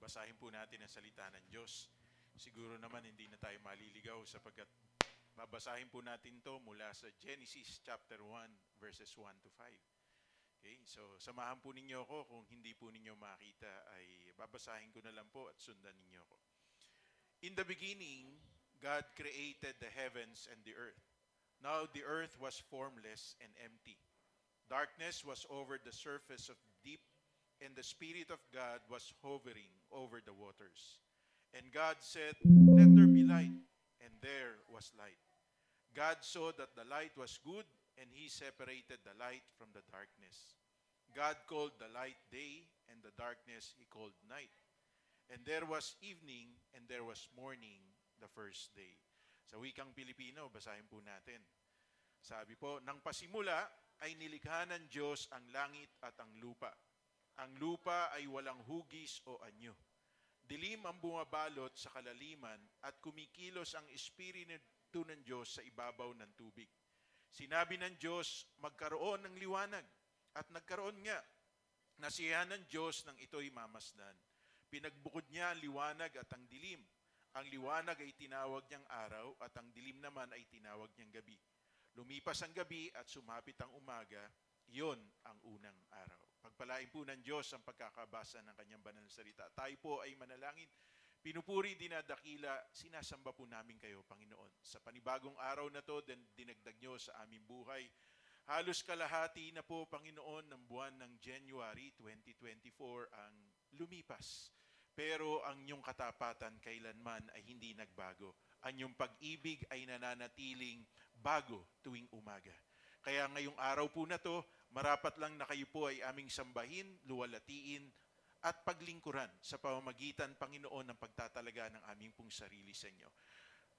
basahin po natin ang salita ng Diyos. Siguro naman hindi na tayo maliligaw sapagkat babasahin po natin to mula sa Genesis chapter 1 verses 1 to 5. Okay, so samahan po ninyo ako. Kung hindi po ninyo makita ay babasahin ko na lang po at sundan ninyo ako. In the beginning, God created the heavens and the earth. Now the earth was formless and empty. Darkness was over the surface of the deep, and the Spirit of God was hovering over the waters. And God said, "Let there be light," and there was light. God saw that the light was good, and He separated the light from the darkness. God called the light day, and the darkness He called night. And there was evening, and there was morning, the first day. Sa wikang Pilipino, basahin po natin. Sabi po, nang pasimula ay nilikha ng Diyos ang langit at ang lupa. Ang lupa ay walang hugis o anyo. Dilim ang bumabalot sa kalaliman at kumikilos ang Espiritu ng Diyos sa ibabaw ng tubig. Sinabi ng Diyos, magkaroon ng liwanag. At nagkaroon nga. Nasiyahan ng Diyos nang ito'y mamasdan. Pinagbukod niya ang liwanag at ang dilim. Ang liwanag ay tinawag niyang araw at ang dilim naman ay tinawag niyang gabi. Lumipas ang gabi at sumapit ang umaga, iyon ang unang araw. Pagpalain po ng Diyos ang pagkakabasa ng kanyang banal na salita. Tayo po ay manalangin. Pinupuri, dinadakila, sinasamba po namin kayo, Panginoon. Sa panibagong araw na to, dinagdag nyo sa aming buhay. Halos kalahati na po, Panginoon, ng buwan ng January 2024 ang lumipas. Pero ang inyong katapatan kailanman ay hindi nagbago. Ang inyong pag-ibig ay nananatiling bago tuwing umaga. Kaya ngayong araw po na to, marapat lang na kayo po ay aming sambahin, luwalatiin, at paglingkuran sa pamamagitan, Panginoon, ng pagtatalaga ng aming pong sarili sa inyo.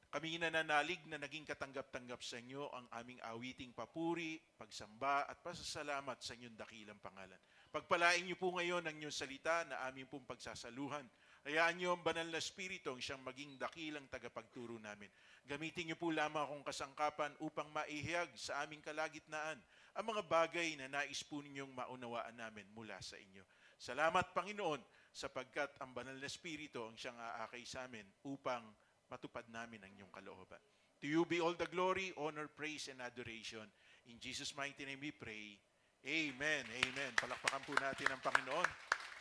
Kami nananalig na naging katanggap-tanggap sa inyo ang aming awiting papuri, pagsamba, at pasasalamat sa inyong dakilang pangalan. Pagpalain niyo po ngayon ang inyong salita na aming pong pagsasaluhan. Hayaan niyo ang banal na Espiritu ang siyang maging dakilang tagapagturo namin. Gamitin niyo po lamang akong kasangkapan upang maihayag sa aming kalagitnaan ang mga bagay na nais po ninyong maunawaan namin mula sa inyo. Salamat, Panginoon, sapagkat ang banal na Espiritu ang siyang aakay sa amin upang matupad namin ang inyong kalooban. To you be all the glory, honor, praise, and adoration. In Jesus' mighty name we pray. Amen. Amen. Palakpakan po natin ang Panginoon.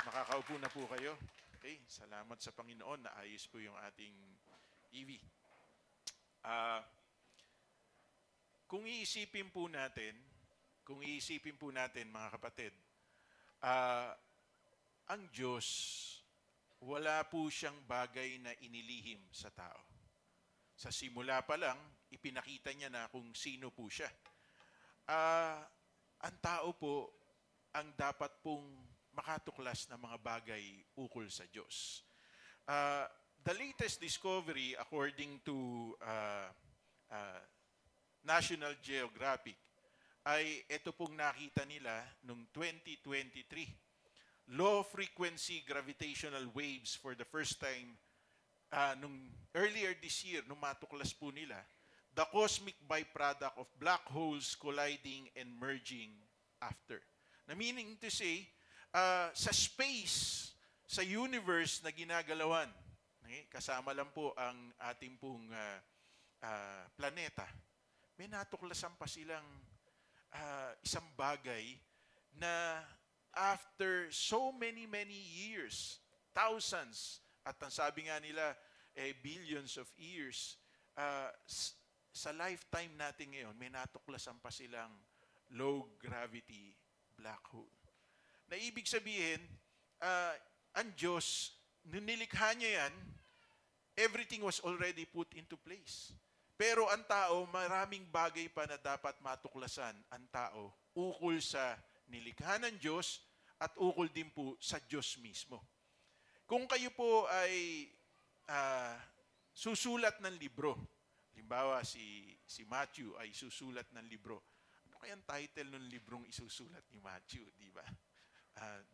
Makakaupo na po kayo. Okay, salamat sa Panginoon na ayos po yung ating EV. Kung iisipin po natin mga kapatid, ang Diyos, wala po siyang bagay na inilihim sa tao. Sa simula pa lang, ipinakita niya na kung sino po siya. Ang tao po ang dapat pong makatuklas ng mga bagay ukol sa Diyos. The latest discovery, according to National Geographic, ay ito pong nakita nila noong 2023. Low frequency gravitational waves for the first time earlier this year, nung matuklas po nila, the cosmic byproduct of black holes colliding and merging after. Na meaning to say, sa space, sa universe na ginagalawan, kasama lang po ang ating pong planeta, may natuklasan pa silang isang bagay na after so many years, thousands, at ang sabi nga nila, billions of years, sa lifetime natin ngayon, may natuklasan pa silang low gravity black hole. Na ibig sabihin, ang Diyos, nung nilikha niya yan, everything was already put into place. Pero ang tao, maraming bagay pa na dapat matuklasan ang tao ukol sa nilikha ng Diyos at ukol din po sa Diyos mismo. Kung kayo po ay susulat ng libro, halimbawa si Matthew ay susulat ng libro, ano kayang title ng librong isusulat ni Matthew, di ba?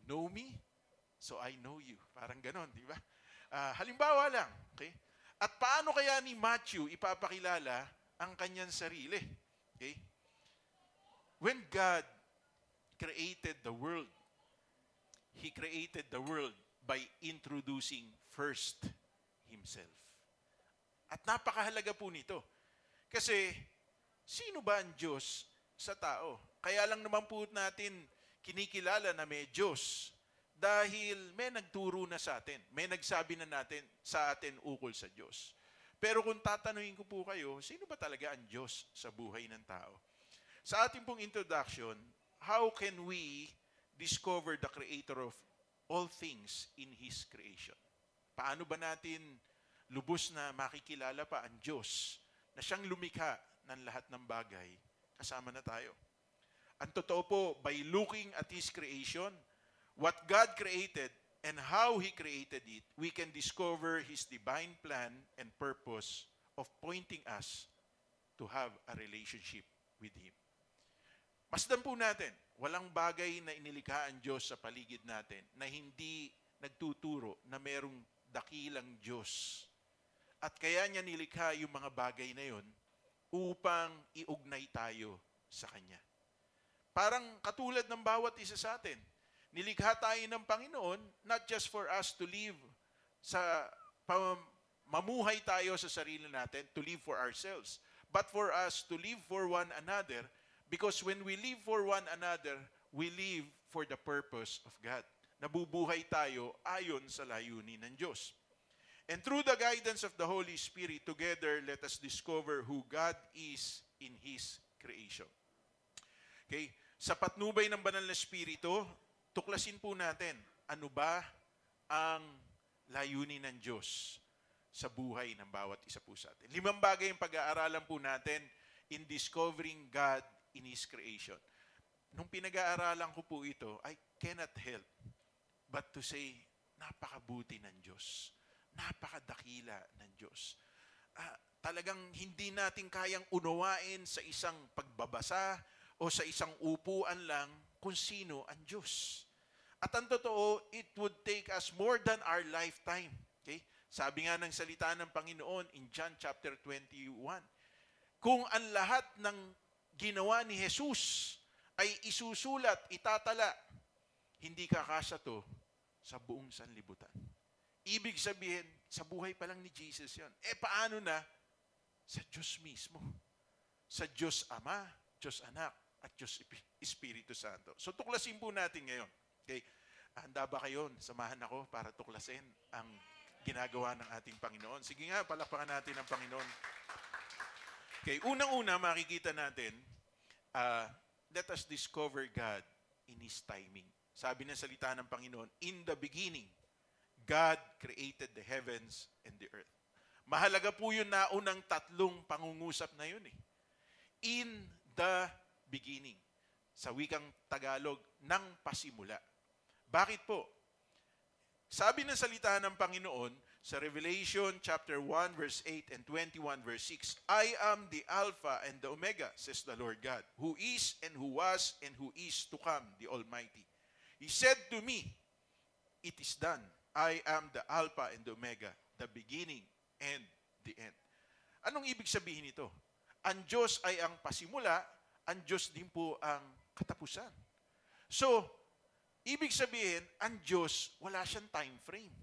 Know me, so I know you. Parang ganon, di ba? Halimbawa lang, okay? At paano kaya ni Matthew ipapakilala ang kanyang sarili? Okay? When God created the world, He created the world by introducing first Himself. At napakahalaga po nito. Kasi, sino ba ang Diyos sa tao? Kaya lang naman po natin kinikilala na may Diyos dahil may nagturo na sa atin. May nagsabi na sa atin ukol sa Diyos. Pero kung tatanungin ko po kayo, sino ba talaga ang Diyos sa buhay ng tao? Sa ating pong introduction, how can we discover the Creator of all things in His creation? Paano ba natin lubos na makikilala pa ang Diyos na siyang lumikha ng lahat ng bagay, kasama na tayo? Ang totoo po, by looking at His creation, what God created and how He created it, we can discover His divine plan and purpose of pointing us to have a relationship with Him. Masdan po natin, walang bagay na inilikha ang Diyos sa paligid natin na hindi nagtuturo na merong dakilang Diyos. At kaya niya nilikha yung mga bagay na yon upang iugnay tayo sa Kanya. Parang katulad ng bawat isa sa atin. Nilikha tayo ng Panginoon not just for us to live mamuhay tayo sa sarili natin, to live for ourselves, but for us to live for one another, because when we live for one another, we live for the purpose of God. Nabubuhay tayo ayon sa layunin ng Diyos. And through the guidance of the Holy Spirit, together, let us discover who God is in His creation. Okay? Sa patnubay ng Banal na Espiritu, tuklasin po natin, ano ba ang layunin ng Diyos sa buhay ng bawat isa po sa atin. 5 bagay yung pag-aaralan po natin in discovering God in His creation. Nung pinag-aaralan ko po ito, I cannot help but to say, napakabuti ng Diyos. Napakadakila ng Diyos. Talagang hindi natin kayang unawain sa isang pagbabasa o sa isang upuan lang kung sino ang Diyos. At ang totoo, it would take us more than our lifetime. Okay? Sabi nga ng salita ng Panginoon in John chapter 21, kung ang lahat ng ginawa ni Jesus ay isusulat, itatala, hindi kakasya to sa buong sanlibutan. Ibig sabihin, sa buhay pa lang ni Jesus yon. Paano na? Sa Diyos mismo. Sa Diyos Ama, Diyos Anak, at Diyos Espiritu Santo. So tuklasin po natin ngayon. Okay? Handa ba kayo? Samahan ako para tuklasin ang ginagawa ng ating Panginoon. Sige nga, palakpakan natin ang Panginoon. Okay, unang-una makikita natin, let us discover God in His timing. Sabi ng salita ng Panginoon, in the beginning, God created the heavens and the earth. Mahalaga po yun na unang 3 pangungusap na yun eh. In the beginning. Sa wikang Tagalog, nang pasimula. Bakit po? Sabi ng salita ng Panginoon sa Revelation chapter 1 verse 8 and 21 verse 6, I am the Alpha and the Omega, says the Lord God, who is and who was and who is to come, the Almighty. He said to me, it is done. I am the Alpha and the Omega, the beginning and the end. Anong ibig sabihin nito? Ang Diyos ay ang pasimula, ang Diyos din po ang katapusan. So, ibig sabihin, ang Diyos, wala siyang time frame.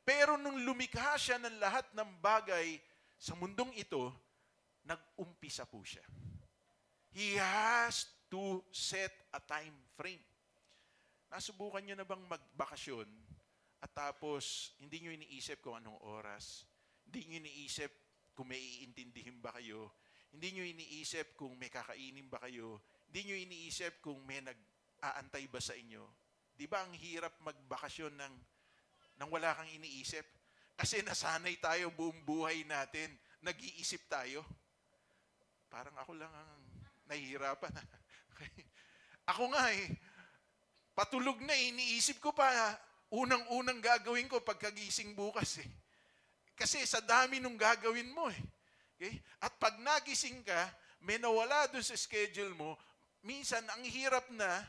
Pero nung lumikha siya ng lahat ng bagay sa mundong ito, nag-umpisa po siya. He has to set a time frame. Nasubukan niyo na bang magbakasyon at tapos hindi niyo iniisip kung anong oras, hindi niyo iniisip kung may iintindihin ba kayo, hindi niyo iniisip kung may kakainin ba kayo, hindi niyo iniisip kung may nag-aantay ba sa inyo. Di ba ang hirap magbakasyon nang wala kang iniisip? Kasi nasanay tayo buong buhay natin, nag-iisip tayo. Parang ako lang ang nahihirapan. Ako nga patulog na iniisip ko pa, unang-unang gagawin ko pagkagising bukas eh. Kasi sa dami nung gagawin mo eh. Okay? At pag nagising ka, may nawala doon sa schedule mo, minsan ang hirap na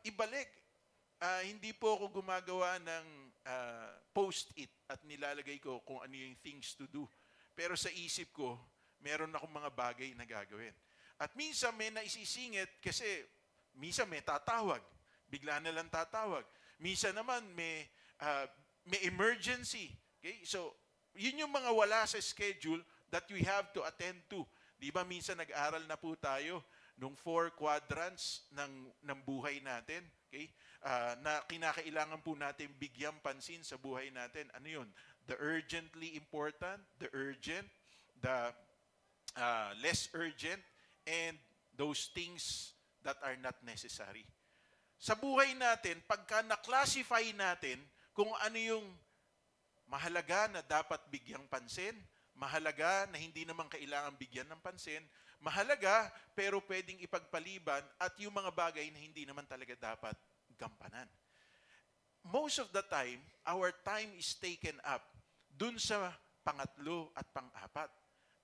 ibalik. Hindi po ako gumagawa ng post-it at nilalagay ko kung ano yung things to do. Pero sa isip ko, meron akong mga bagay na gagawin. At minsan may naisisingit kasi minsan may tatawag. Bigla na lang tatawag. Minsan naman may may emergency. Okay? So, yun yung mga wala sa schedule that we have to attend to. Di ba minsan nag-aral na po tayo nung 4 quadrants ng buhay natin, okay? Na kinakailangan po natin bigyang pansin sa buhay natin. Ano yun? The urgently important, the urgent, the less urgent, and those things that are not necessary. Sa buhay natin, pagka na-classify natin kung ano yung mahalaga na dapat bigyang pansin, mahalaga na hindi naman kailangan bigyan ng pansin, mahalaga pero pwedeng ipagpaliban, at yung mga bagay na hindi naman talaga dapat gampanan. Most of the time, our time is taken up dun sa pangatlo at pang-apat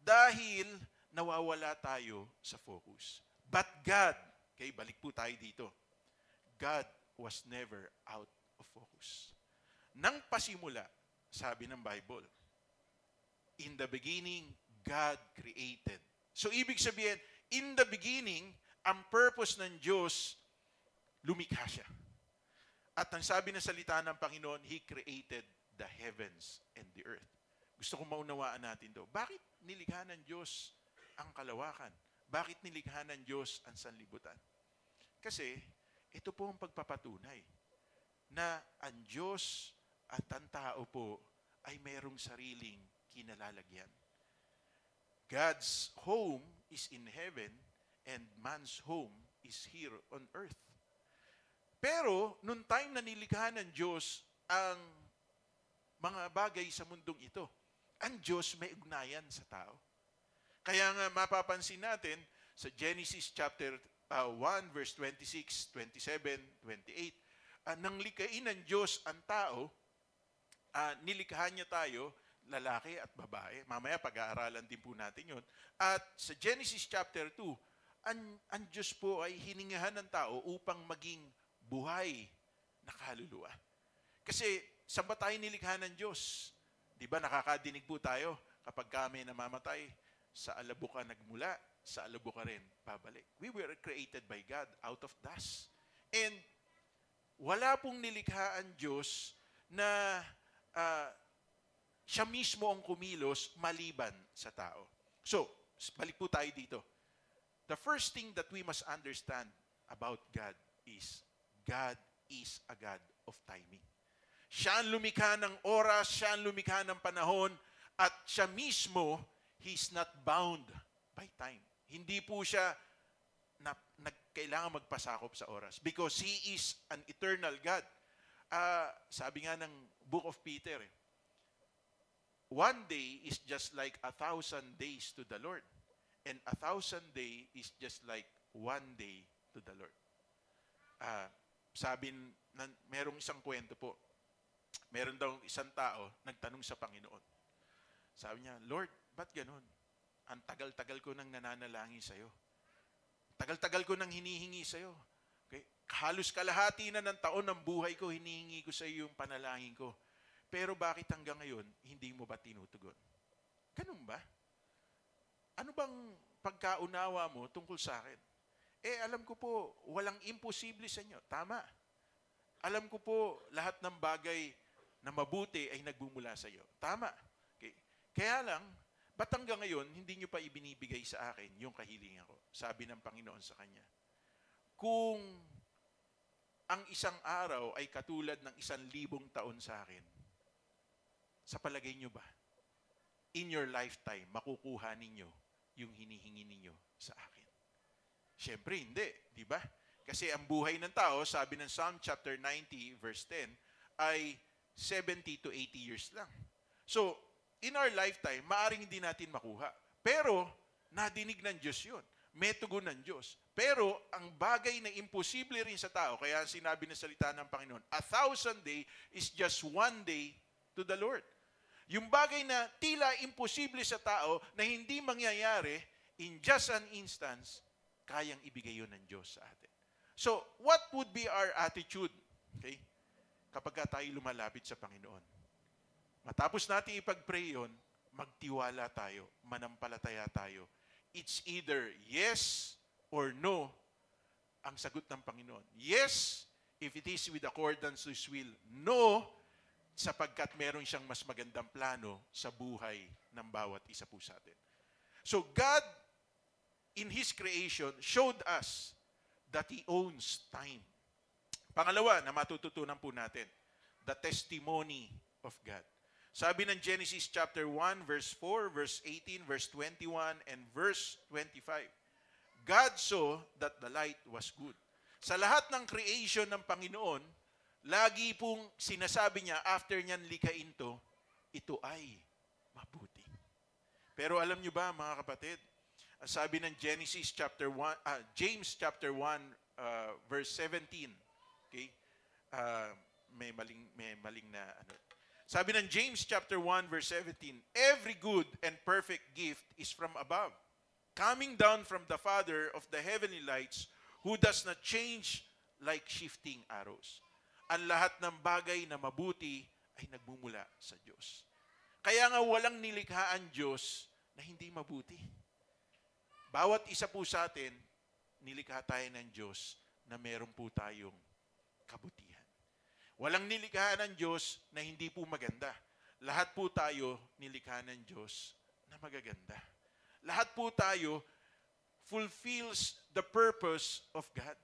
dahil nawawala tayo sa focus. But God, okay, balik po tayo dito. God was never out of focus. Nang pasimula, sabi ng Bible, in the beginning, God created. So, ibig sabihin, in the beginning, ang purpose ng Diyos, lumikha siya. At ang sabi ng salita ng Panginoon, He created the heavens and the earth. Gusto kong maunawaan natin to. Bakit nilikha ng Diyos ang kalawakan? Bakit nilikha ng Diyos ang sanlibutan? Kasi, ito po ang pagpapatunay na ang Diyos at ang tao po ay mayroong sariling kinalalagyan. God's home is in heaven and man's home is here on earth. Pero, nung time na nilikha ng Diyos ang mga bagay sa mundong ito, ang Diyos may ugnayan sa tao. Kaya nga mapapansin natin sa Genesis chapter 1, verse 26, 27, 28, nang likhain ng Diyos ang tao, nilikha niya tayo, lalaki at babae. Mamaya pag-aaralan din po natin yun. At sa Genesis chapter 2, ang Diyos po ay hiningahan ng tao upang maging buhay na kaluluwa. Kasi saan ba tayo nilikha ng Diyos? Di ba nakakadinig po tayo kapag kami namamatay, sa alabo ka nagmula, sa alabo ka rin pabalik. We were created by God out of dust. And wala pong nilikha ang Diyos na siya mismo ang kumilos maliban sa tao. So, balik po tayo dito. The first thing that we must understand about God is a God of timing. Siya ang lumikha ng oras, siya ang lumikha ng panahon, at siya mismo, He's not bound by time. Hindi po siya kailangan magpasakop sa oras because He is an eternal God. Sabi nga ng Book of Peter, one day is just like 1,000 days to the Lord. And 1,000 days is just like one day to the Lord. Merong isang kwento po. Meron daw isang tao nagtanong sa Panginoon. Sabi niya, Lord, ba't ganun? Ang tagal-tagal ko nang nananalangin sa'yo. Tagal-tagal ko nang hinihingi sa'yo. Okay? Halos kalahati na ng taon ng buhay ko, hinihingi ko sa'yo yung panalangin ko. Pero bakit hanggang ngayon, hindi mo ba tinutugon? Ganun ba? Ano bang pagkaunawa mo tungkol sa akin? Alam ko po, walang imposible sa inyo. Tama. Alam ko po, lahat ng bagay na mabuti ay nagbumula sa iyo. Tama. Okay. Kaya lang, ba't hanggang ngayon, hindi nyo pa ibinibigay sa akin yung kahilingan ko? Sabi ng Panginoon sa kanya. Kung ang isang araw ay katulad ng 1,000 taon sa akin, sa palagay nyo ba, in your lifetime, makukuha ninyo yung hinihingi ninyo sa akin? Siyempre, hindi. Di ba? Kasi ang buhay ng tao, sabi ng Psalm chapter 90, verse 10, ay 70 to 80 years lang. So, in our lifetime, maaring hindi natin makuha. Pero, nadinig ng Diyos yun. May tugon ng Diyos. Pero, ang bagay na imposible rin sa tao, kaya sinabi ng salita ng Panginoon, 1,000 days is just one day to the Lord. Yung bagay na tila imposible sa tao na hindi mangyayari, in just an instance, kayang ibigay yun ng Diyos sa atin. So, what would be our attitude? Okay? Kapag tayo lumalapit sa Panginoon. Matapos natin ipag-pray yun, magtiwala tayo, manampalataya tayo. It's either yes or no ang sagot ng Panginoon. Yes, if it is with accordance to His will. No, sapagkat meron siyang mas magandang plano sa buhay ng bawat isa po sa atin. So God, in His creation, showed us that He owns time. Pangalawa na matututunan po natin, the testimony of God. Sabi ng Genesis chapter 1, verse 4, verse 18, verse 21, and verse 25, God saw that the light was good. Sa lahat ng creation ng Panginoon, lagi pong sinasabi niya, after niyan likain to, ito ay mabuti. Pero alam niyo ba, mga kapatid, ang sabi ng Genesis chapter 1, James chapter 1, verse 17, okay? May maling na ano. Sabi ng James chapter 1 verse 17, every good and perfect gift is from above, coming down from the Father of the heavenly lights, who does not change like shifting arrows. Ang lahat ng bagay na mabuti ay nagmumula sa Diyos. Kaya nga walang nilikha ang Diyos na hindi mabuti. Bawat isa po sa atin, nilikha tayo ng Diyos na meron po tayong kabutihan. Walang nilikha ng Diyos na hindi po maganda. Lahat po tayo nilikha ng Diyos na magaganda. Lahat po tayo fulfills the purpose of God.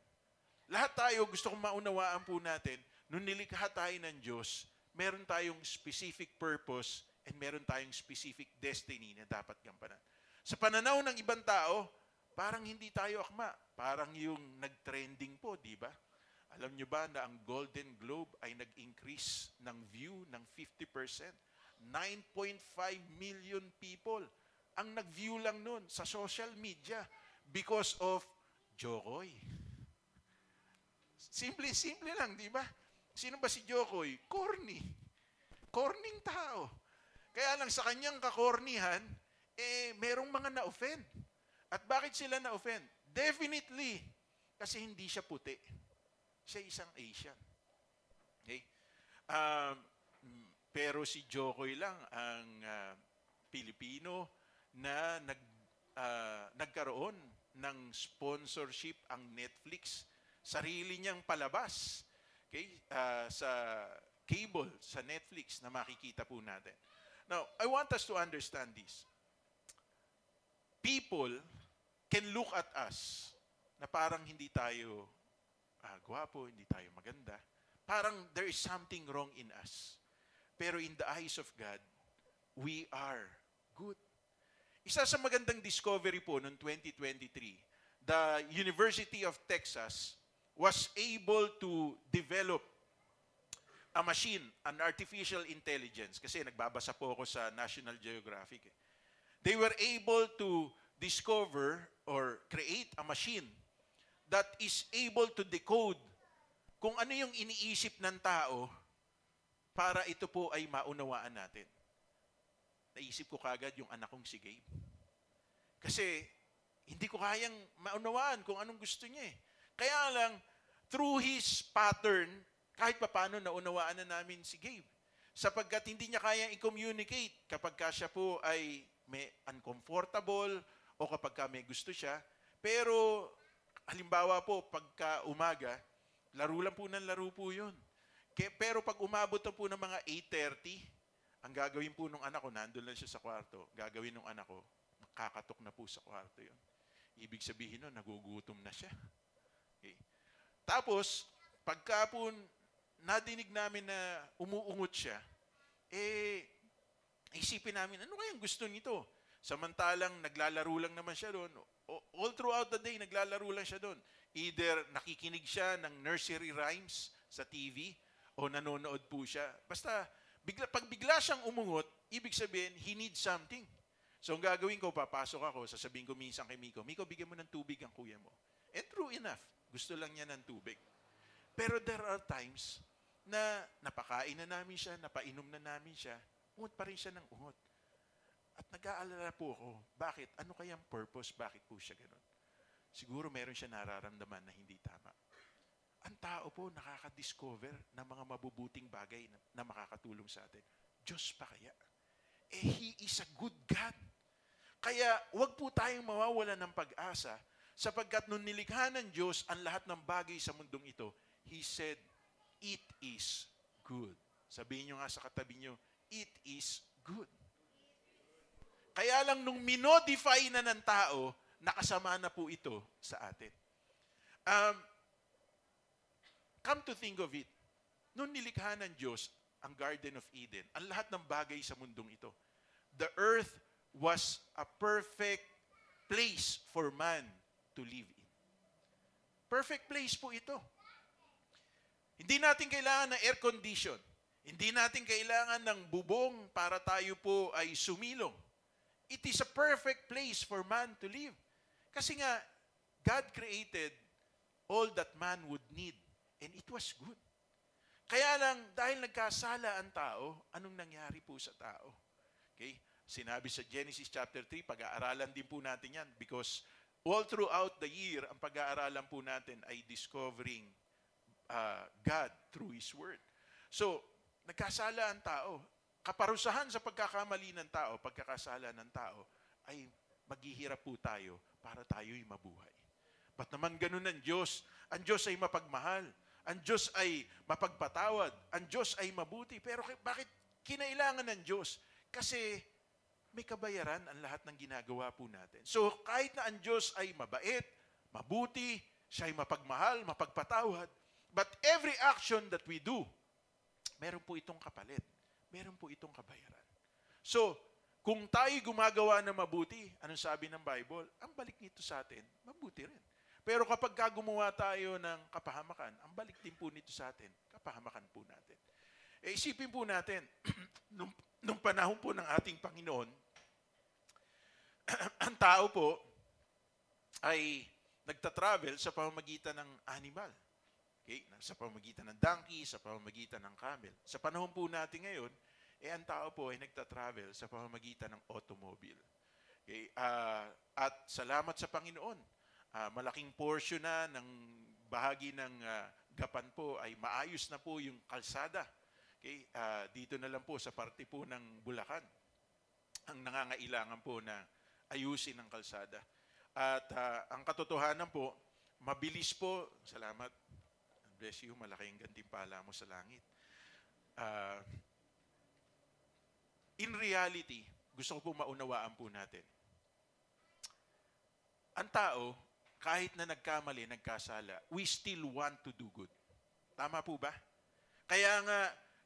Lahat tayo, gusto kong maunawaan po natin, nung nilikha tayo ng Diyos, meron tayong specific purpose and meron tayong specific destiny na dapat gampanan. Sa pananaw ng ibang tao, parang hindi tayo akma. Parang yung nag-trending po, di ba? Alam nyo ba na ang Golden Globe ay nag-increase ng view ng 50%? 9.5 million people ang nag-view lang nun sa social media because of Jokoy. Simple lang, di ba? Sino ba si Jokoy? Corny. Corning tao. Kaya lang sa kanyang kakornihan, merong mga na-offend. At bakit sila na-offend? Definitely, kasi hindi siya puti. Siya isang Asian. Okay? Pero si Jokoy lang ang Pilipino na nagkaroon ng sponsorship ang Netflix. Sarili niyang palabas. Okay? Sa cable, sa Netflix na makikita po natin. Now, I want us to understand this. People can look at us na parang hindi tayo gwapo, hindi tayo maganda. Parang there is something wrong in us. Pero in the eyes of God, we are good. Isa sa magandang discovery po noong 2023, the University of Texas was able to develop a machine, an artificial intelligence. Kasi nagbabasa po ako sa National Geographic. They were able to discover or create a machine that is able to decode kung ano yung iniisip ng tao para ito po ay maunawaan natin. Naisip ko kagad yung anak kong si Gabe. Kasi hindi ko kayang maunawaan kung anong gusto niya eh. Kaya lang, through his pattern, kahit paano naunawaan na namin si Gabe. Sapagkat hindi niya kayang i-communicate kapag ka siya po ay may uncomfortable o kapag ka may gusto siya. Pero halimbawa po, pagka umaga, laro lang po ng laro po yun. Pero pag umabot na po ng mga 8:30, ang gagawin po ng anak ko, nandun lang siya sa kwarto, gagawin ng anak ko, makakatok na po sa kwarto yun. Ibig sabihin nun, nagugutom na siya. Okay. Tapos, pagka po nadinig namin na umuungot siya, isipin namin, ano kayang gusto nito? Samantalang naglalaro lang naman siya doon. All throughout the day, naglalaro lang siya doon. Either nakikinig siya ng nursery rhymes sa TV o nanonood po siya. Basta, pag bigla siyang umungot, ibig sabihin, he needs something. So, ang gagawin ko, papasok ako, sasabihin ko minsan kay Miko, Miko, bigyan mo ng tubig ang kuya mo. And true enough, gusto lang niya ng tubig. Pero there are times na napakain na namin siya, napainom na namin siya, ungot pa rin siya ng ungot. At nag-aalala po ako, bakit? Ano kayang purpose? Bakit po siya ganun? Siguro meron siya nararamdaman na hindi tama. Ang tao po nakaka-discover ng mga mabubuting bagay na makakatulong sa atin. Diyos pa kaya? He is a good God. Kaya wag po tayong mawawala ng pag-asa sapagkat nung nilikha ng Diyos ang lahat ng bagay sa mundong ito, He said, it is good. Sabihin nyo nga sa katabi nyo, it is good. Kaya lang nung minodify na ng tao, nakasama na po ito sa atin. Come to think of it, nung nilikha ng Diyos ang Garden of Eden, ang lahat ng bagay sa mundong ito, the earth was a perfect place for man to live in. Perfect place po ito. Hindi natin kailangan ng air condition. Hindi natin kailangan ng bubong para tayo po ay sumilong. It is a perfect place for man to live. Kasi nga, God created all that man would need. And it was good. Kaya lang, dahil nagkasala ang tao, anong nangyari po sa tao? Okay? Sinabi sa Genesis chapter 3, pag-aaralan din po natin yan because all throughout the year, ang pag-aaralan po natin ay discovering God through His Word. So, nagkasala ang tao. Kaparusahan sa pagkakamali ng tao, pagkakasala ng tao, ay maghihirap po tayo para tayo'y mabuhay. Ba't naman ganun ang Diyos? Ang Diyos ay mapagmahal. Ang Diyos ay mapagpatawad. Ang Diyos ay mabuti. Pero bakit kinailangan ng Diyos? Kasi may kabayaran ang lahat ng ginagawa po natin. So, kahit na ang Diyos ay mabait, mabuti, siya ay mapagmahal, mapagpatawad, but every action that we do, meron po itong kapalit. Meron po itong kabayaran. So, kung tayo gumagawa ng mabuti, anong sabi ng Bible? Ang balik nito sa atin, mabuti rin. Pero kapag gumawa tayo ng kapahamakan, ang balik din po nito sa atin, kapahamakan po natin. Isipin po natin, nung panahon po ng ating Panginoon, ang tao po ay nagtatravel sa pamamagitan ng animal. Okay? Sa pamamagitan ng donkey, sa pamamagitan ng camel. Sa panahon po natin ngayon, ang tao po ay nagtatravel sa pamamagitan ng automobile. Okay? At salamat sa Panginoon, malaking portion na ng bahagi ng Gapan po ay maayos na po yung kalsada. Okay? Dito na lang po sa parte po ng Bulacan, ang nangangailangan po na ayusin ang kalsada. At ang katotohanan po, mabilis po, salamat, bless you, malaking gantimpala mo sa langit. In reality, gusto ko po maunawaan po natin. Ang tao, kahit na nagkamali, nagkasala, we still want to do good. Tama po ba? Kaya nga,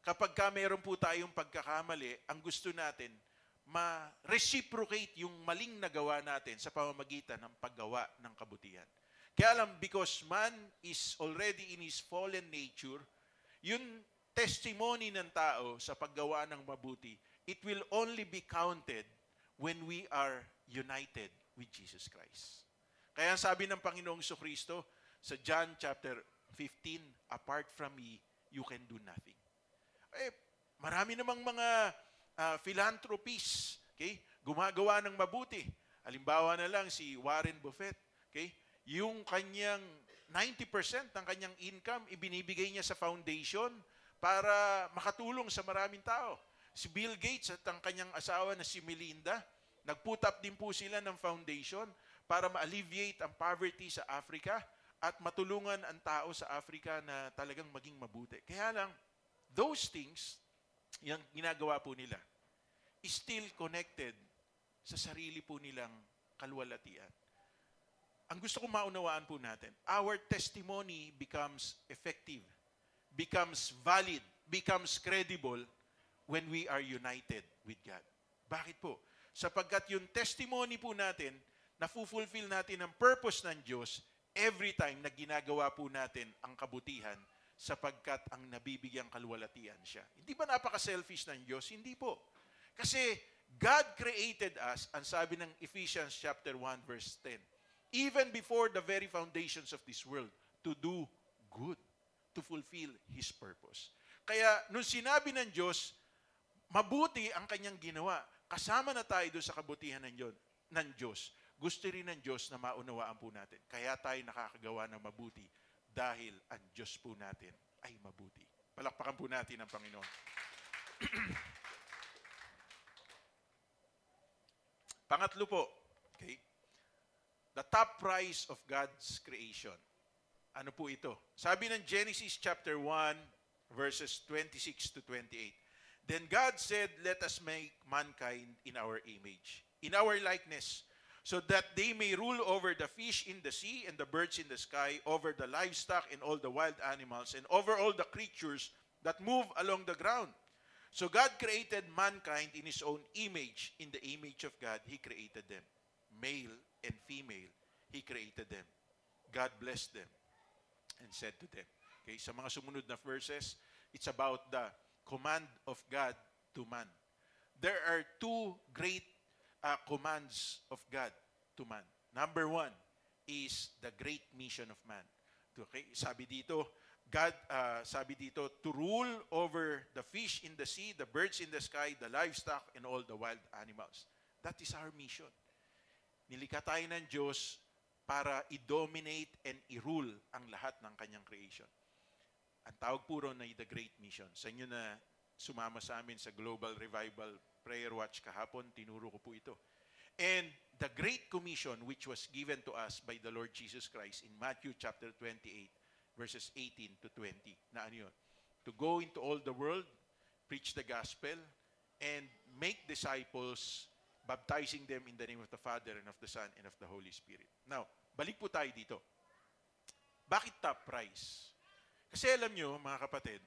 kapag meron po tayong pagkakamali, ang gusto natin, ma-reciprocate yung maling nagawa natin sa pamamagitan ng paggawa ng kabutihan. Kaya lang, because man is already in his fallen nature, yung testimony ng tao sa paggawa ng mabuti, it will only be counted when we are united with Jesus Christ. Kaya sabi ng Panginoong Jesucristo sa John chapter 15, apart from me, you can do nothing. Marami namang mga philanthropists, okay? Gumagawa ng mabuti. Halimbawa na lang si Warren Buffett, okay? Yung kanyang 90% ng kanyang income, ibinibigay niya sa foundation para makatulong sa maraming tao. Si Bill Gates at ang kanyang asawa na si Melinda, nag-put up din po sila ng foundation para ma-alleviate ang poverty sa Africa at matulungan ang tao sa Africa na talagang maging mabuti. Kaya lang, those things, yung ginagawa po nila, is still connected sa sarili po nilang kalwalatian. Ang gusto kong maunawaan po natin, our testimony becomes effective, becomes valid, becomes credible when we are united with God. Bakit po? Sapagkat yung testimony po natin, na-fulfill natin ang purpose ng Diyos every time na ginagawa po natin ang kabutihan sapagkat ang nabibigyang kalwalatian siya. Hindi ba napaka-selfish ng Diyos? Hindi po. Kasi God created us, ang sabi ng Ephesians chapter 1 verse 10, even before the very foundations of this world, to do good, to fulfill His purpose. Kaya nung sinabi ng Diyos, mabuti ang kanyang ginawa, kasama na tayo doon sa kabutihan ng Diyos. Gusto rin ng Diyos na maunawaan po natin. Kaya tayo nakakagawa ng mabuti dahil ang Diyos po natin ay mabuti. Palakpakan po natin ang Panginoon. Pangatlo po, okay? The top prize of God's creation. Ano po ito? Sabi ng Genesis chapter 1, verses 26 to 28. Then God said, let us make mankind in our image, in our likeness, so that they may rule over the fish in the sea and the birds in the sky, over the livestock and all the wild animals, and over all the creatures that move along the ground. So God created mankind in His own image. In the image of God, He created them. Male and female, He created them. God blessed them and said to them. Okay, sa mga sumunod na verses, it's about the command of God to man. There are two great commands of God to man. Number one is the great mission of man. Okay, sabi dito, to rule over the fish in the sea, the birds in the sky, the livestock, and all the wild animals. That is our mission. Nilikha tayo ng Diyos para i-dominate and i-rule ang lahat ng kanyang creation. Ang tawag po ron ay the Great Mission. Sa inyo na sumama sa amin sa Global Revival Prayer Watch kahapon, tinuro ko po ito. And the Great Commission which was given to us by the Lord Jesus Christ in Matthew chapter 28, verses 18 to 20. Na ano yun? To go into all the world, preach the gospel, and make disciples, baptizing them in the name of the Father and of the Son and of the Holy Spirit. Now, balik po tayo dito. Bakit top prize? Kasi alam nyo, mga kapatid,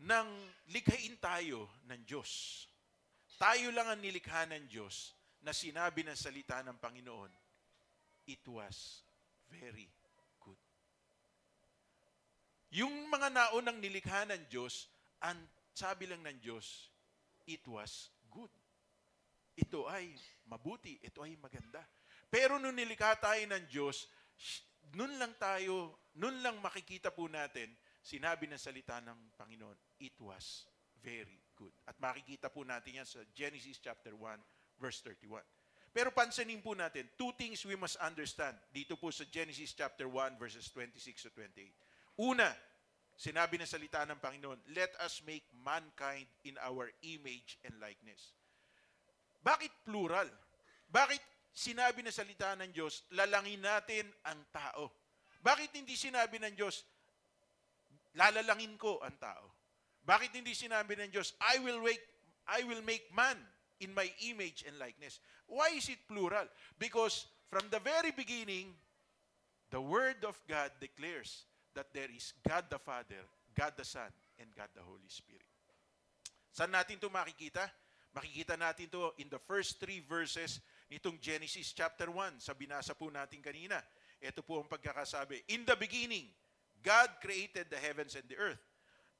nang likhain tayo ng Diyos, tayo lang ang nilikha ng Diyos na sinabi ng salita ng Panginoon, it was very good. Yung mga naunang nilikha ng Diyos, ang sabi lang ng Diyos, it was good. Ito ay mabuti, ito ay maganda. Pero nung nilikha tayo ng Diyos, nun lang makikita po natin, sinabi ng salita ng Panginoon, it was very good. At makikita po natin yan sa Genesis chapter 1, verse 31. Pero pansinin po natin, two things we must understand dito po sa Genesis chapter 1, verses 26 to 28. Una, sinabi ng salita ng Panginoon, let us make mankind in our image and likeness. Bakit plural? Bakit sinabi ng salita ng Diyos, lalangin natin ang tao? Bakit hindi sinabi ng Diyos, lalalangin ko ang tao? Bakit hindi sinabi ng Diyos, I will make man in my image and likeness? Why is it plural? Because from the very beginning, the Word of God declares that there is God the Father, God the Son, and God the Holy Spirit. Saan natin ito makikita? Makikita natin ito in the first 3 verses nitong Genesis chapter 1, sa binasa po natin kanina. Ito po ang pagkakasabi. In the beginning, God created the heavens and the earth.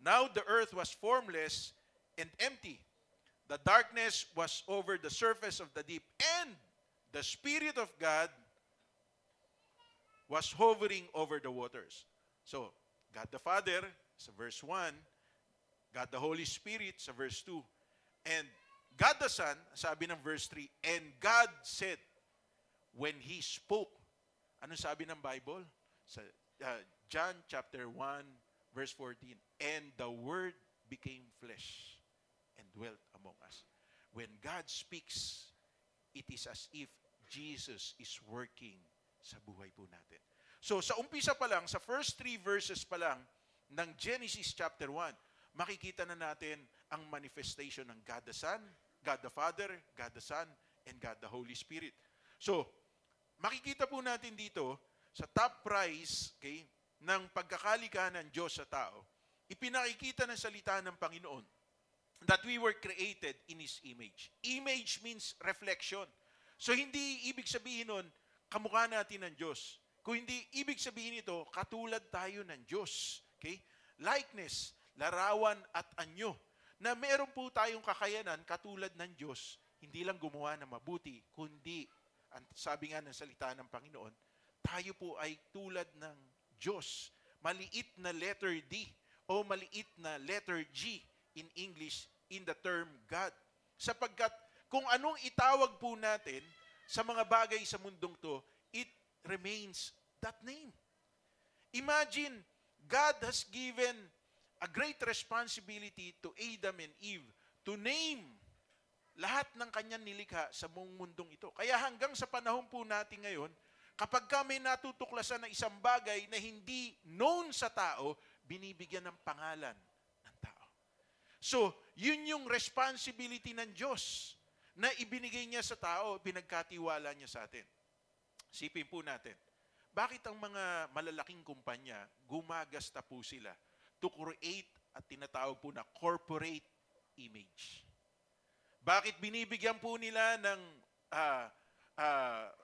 Now the earth was formless and empty. The darkness was over the surface of the deep, and the Spirit of God was hovering over the waters. So, God the Father, sa verse 1, God the Holy Spirit, sa verse 2, and God the Son, sabi ng verse 3, and God said, when He spoke. Ano sabi ng Bible? Sa John chapter 1, verse 14, and the Word became flesh and dwelt among us. When God speaks, it is as if Jesus is working sa buhay po natin. So, sa umpisa pa lang, sa first 3 verses pa lang ng Genesis chapter 1, makikita na natin ang manifestation ng God the Son, God the Father, God the Son, and God the Holy Spirit. So, makikita po natin dito sa top prize, okay, ng pagkakalika ng Diyos sa tao, ipinakikita ng salita ng Panginoon that we were created in His image. Image means reflection. So, hindi ibig sabihin nun, kamukha natin ng Diyos. Kung hindi ibig sabihin ito, katulad tayo ng Diyos. Okay? Likeness, larawan at anyo, na meron po tayong kakayanan katulad ng Diyos, hindi lang gumawa na mabuti, kundi, sabi nga ng salita ng Panginoon, tayo po ay tulad ng Diyos. Maliit na letter D o maliit na letter G in English in the term God. Sapagkat kung anong itawag po natin sa mga bagay sa mundong to, it remains that name. Imagine, God has given a great responsibility to Adam and Eve to name lahat ng kanyang nilikha sa buong mundong ito. Kaya hanggang sa panahon po natin ngayon, kapag may natutuklasan na isang bagay na hindi known sa tao, binibigyan ng pangalan ng tao. So, yun yung responsibility ng Diyos na ibinigay niya sa tao, pinagkatiwala niya sa atin. Sipin po natin, bakit ang mga malalaking kumpanya, gumagasta po sila to create at tinatawag po na corporate image? Bakit binibigyan po nila ng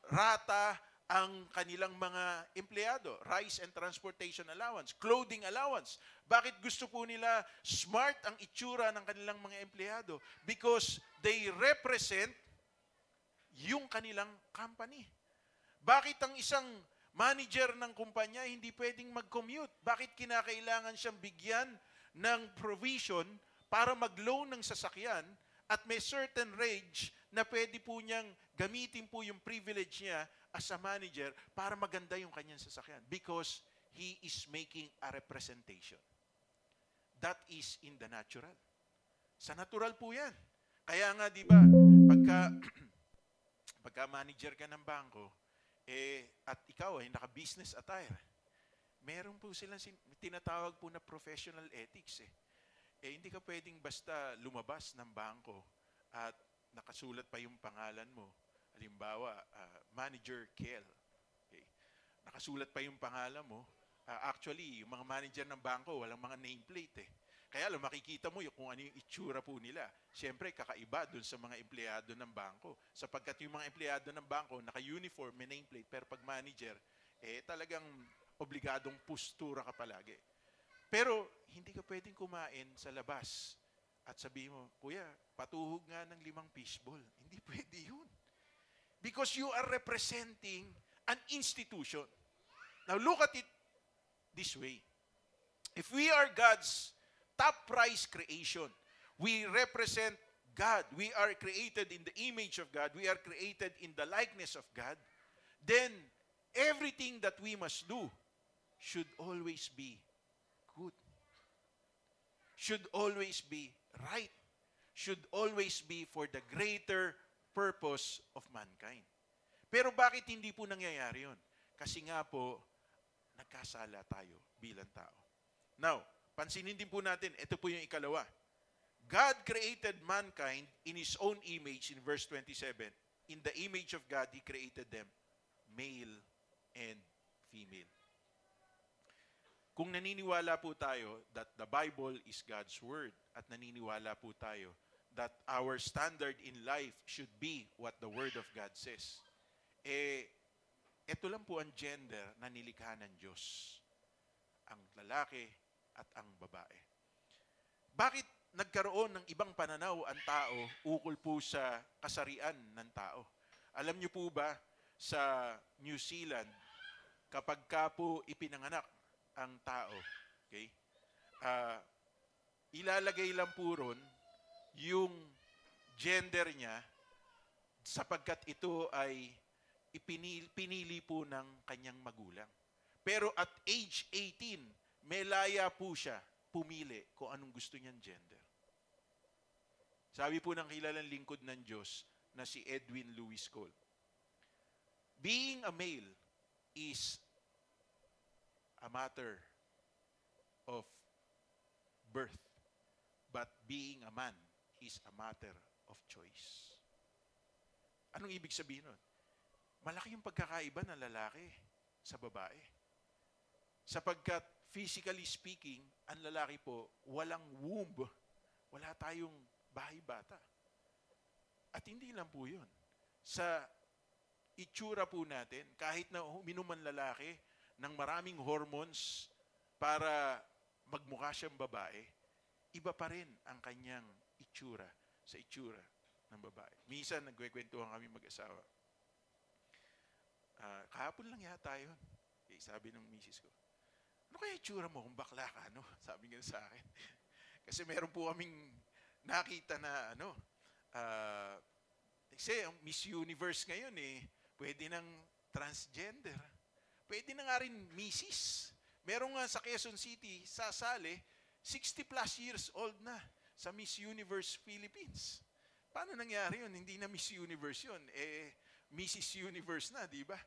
rata ang kanilang mga empleyado? Rice and transportation allowance, clothing allowance. Bakit gusto po nila smart ang itsura ng kanilang mga empleyado? Because they represent yung kanilang company. Bakit ang isang manager ng kumpanya hindi pwedeng mag-commute? Bakit kinakailangan siyang bigyan ng provision para mag-loan ng sasakyan at may certain range na pwede po niyang gamitin po yung privilege niya as a manager para maganda yung kanyang sasakyan? Because he is making a representation. That is in the natural. Sa natural po yan. Kaya nga, di ba, pagka manager ka ng bangko, at ikaw ay naka-business attire, meron po silang tinatawag po na professional ethics. Hindi ka pwedeng basta lumabas ng bangko at nakasulat pa yung pangalan mo. Halimbawa, Manager Kel. Okay. Nakasulat pa yung pangalan mo. Actually, yung mga manager ng bangko, walang mga nameplate. Kaya lang, makikita mo kung ano yung itsura po nila. Siyempre, kakaiba dun sa mga empleyado ng bangko. Sapagkat yung mga empleyado ng bangko, naka-uniform, may nameplate. Pero pag manager, talagang obligadong postura ka palagi. Pero, hindi ka pwedeng kumain sa labas at sabihin mo, Kuya, patuhog nga ng 5 fishball. Hindi pwede yun. Because you are representing an institution. Now, look at it this way. If we are God's top prize creation, we represent God. We are created in the image of God. We are created in the likeness of God. Then, everything that we must do should always be good. Should always be right. Should always be for the greater purpose of mankind. Pero bakit hindi po nangyayari yun? Kasi nga po, nagkasala tayo bilang tao. Now, pansinin din po natin, ito po yung ikalawa. God created mankind in His own image in verse 27. In the image of God, He created them, male and female. Kung naniniwala po tayo that the Bible is God's Word at naniniwala po tayo that our standard in life should be what the Word of God says, ito lang po ang gender na nilikha ng Diyos. Ang lalaki at ang babae. Bakit nagkaroon ng ibang pananaw ang tao ukol po sa kasarian ng tao? Alam niyo po ba, sa New Zealand, kapag ka po ipinanganak ang tao, okay, ilalagay lang po ron yung gender niya sapagkat ito ay pinili po ng kanyang magulang. Pero at age 18, may laya po siya pumili kung anong gusto niyang gender. Sabi po ng kilalang lingkod ng Diyos na si Edwin Lewis Cole, being a male is a matter of birth, but being a man is a matter of choice. Anong ibig sabihin nun? Malaki yung pagkakaiba ng lalaki sa babae. Sapagkat physically speaking, ang lalaki po, walang womb. Wala tayong bahay bata. At hindi lang po yun. Sa itsura po natin, kahit na uminom ang lalaki ng maraming hormones para magmukha siyang babae, iba pa rin ang kanyang itsura sa itsura ng babae. Minsan, nagkwekwentuhan kami mag-asawa. Kahapon lang yata yun. Sabi ng misis ko, ano kaya itsura mo kung bakla ka? No? Sabi nga sa akin. Kasi meron po kaming nakita na kasi ang Miss Universe ngayon pwede ng transgender. Pwede na nga rin misis. Meron nga sa Quezon City, sasali, 60 plus years old na sa Miss Universe Philippines. Paano nangyari yun? Hindi na Miss Universe yun. Mrs. Universe na, di ba?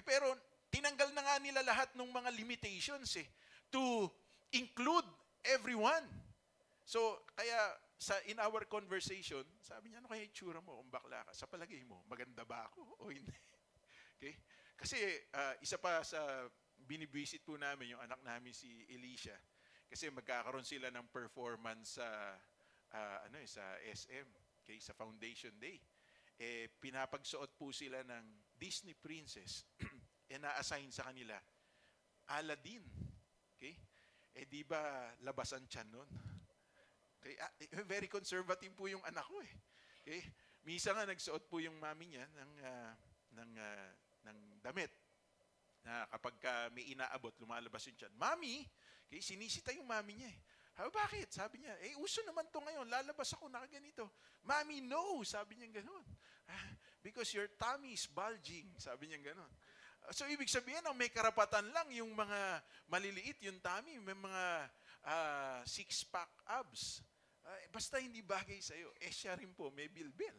Pero tinanggal na nga nila lahat ng mga limitations to include everyone. So, kaya in our conversation, sabi niya, ano kaya itsura mo kung bakla ka? Sa palagay mo, maganda ba ako o hindi? Okay? Kasi isa pa sa binibisit po namin yung anak namin si Alicia. Kasi magkakaroon sila ng performance sa sa SM, okay, sa Foundation Day. Pinapagsuot po sila ng Disney princess. Na-assign sa kanila Aladdin. Okay? Di ba labas ang tiyan nun? Okay? Very conservative po yung anak ko eh. Okay? Misa nga nagsuot po yung mami niya ng damit. Na kapag may inaabot, lumalabas yung tiyan. Mami, okay, sinisita yung mami niya eh. Bakit? Sabi niya, uso naman to ngayon. Lalabas ako nakaganito. Mami, no! Sabi niya gano'n. Because your tummy is bulging. Sabi niya gano'n. So, ibig sabihin, may karapatan lang yung mga maliliit, yung tummy, may mga six-pack abs. Basta hindi bagay sa'yo. Siya rin po, may bilbil.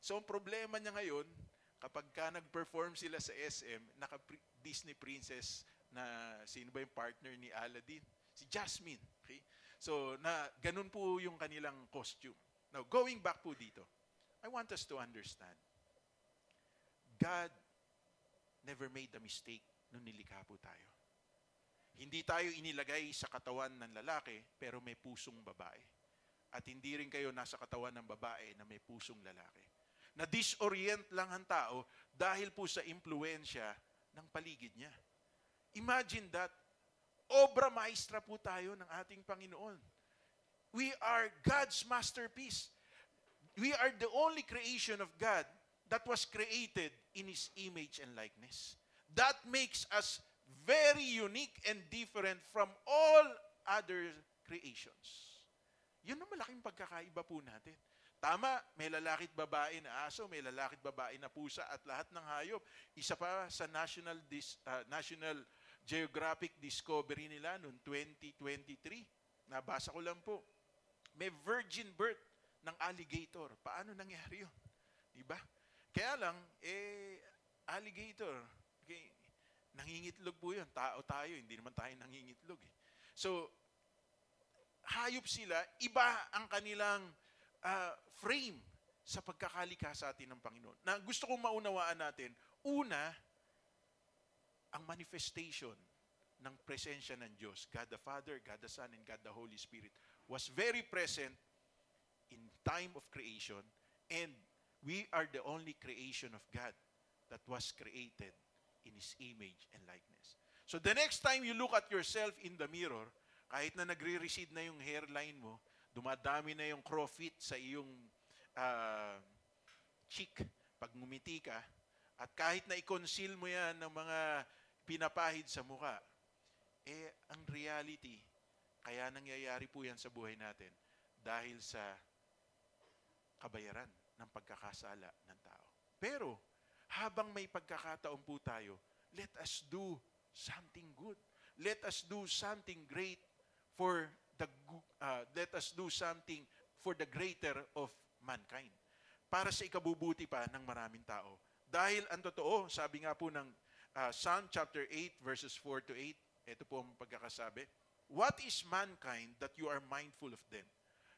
So, ang problema niya ngayon, kapag nag-perform sila sa SM, naka-Disney princess na sino ba yung partner ni Aladdin? Si Jasmine. Okay? So, ganun po yung kanilang costume. Now, going back po dito, I want us to understand, God never made a mistake nung nilikha po tayo. Hindi tayo inilagay sa katawan ng lalaki, pero may pusong babae. At hindi rin kayo nasa katawan ng babae na may pusong lalaki. Na-disorient lang ang tao dahil po sa impluensya ng paligid niya. Imagine that. Obra maestra po tayo ng ating Panginoon. We are God's masterpiece. We are the only creation of God that was created in His image and likeness. That makes us very unique and different from all other creations. Yun ang malaking pagkakaiba po natin. Tama, may lalaki at babae na aso, may lalaki at babae na pusa at lahat ng hayop. Isa pa sa National Geographic Discovery nila noong 2023. Nabasa ko lang po. May virgin birth ng alligator. Paano nangyari yun? Diba? Kaya lang, alligator, okay, nangingitlog po yun. Tao tayo, hindi naman tayo nangingitlog. So, hayop sila, iba ang kanilang frame sa pagkakalikha sa atin ng Panginoon. Na gusto kong maunawaan natin, una, ang manifestation ng presensya ng Diyos, God the Father, God the Son, and God the Holy Spirit, was very present in time of creation, and we are the only creation of God that was created in His image and likeness. So the next time you look at yourself in the mirror, kahit na nagre-recede na yung hairline mo, dumadami na yung crowfit sa iyong cheek pag ngumiti ka, at kahit na i-conceal mo yan ng mga pinapahid sa mukha, ang reality, kaya nangyayari po yan sa buhay natin dahil sa kabayaran ng pagkakasala ng tao. Pero, habang may pagkakataon po tayo, let us do something good. Let us do something great for let us do something for the greater of mankind. Para sa ikabubuti pa ng maraming tao. Dahil ang totoo, sabi nga po ng Psalm chapter 8 verses 4 to 8, ito po ang pagkakasabi, what is mankind that you are mindful of them?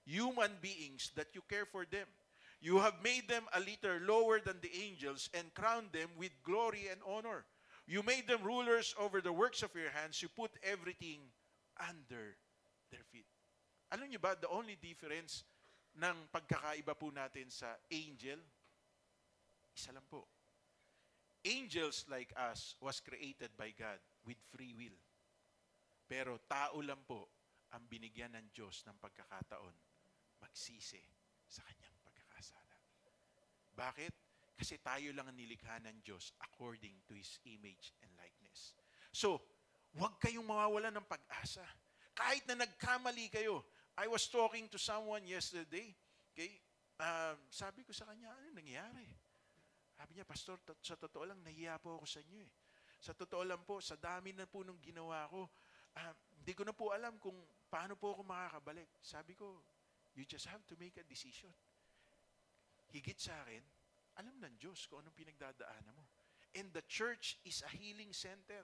Human beings that you care for them. You have made them a little lower than the angels and crowned them with glory and honor. You made them rulers over the works of your hands. You put everything under their feet. Alam niyo ba, the only difference ng pagkakaiba po natin sa angel, isa lang po. Angels like us was created by God with free will. Pero tao lang po ang binigyan ng Diyos ng pagkakataon magsisi sa kanyang pagkakasala. Bakit? Kasi tayo lang ang nilikha ng Diyos according to His image and likeness. So, huwag kayong mawawalan ng pag-asa. Kahit na nagkamali kayo. I was talking to someone yesterday. Okay? Sabi ko sa kanya, ano nangyari? Sabi niya, Pastor, sa totoo lang, nahiya po ako sa inyo eh. Sa totoo lang po, sa dami na po nung ginawa ko, hindi ko na po alam kung paano po ako makakabalik. Sabi ko, you just have to make a decision. Higit sa akin, alam ng Diyos kung anong pinagdadaanan mo. And the church is a healing center.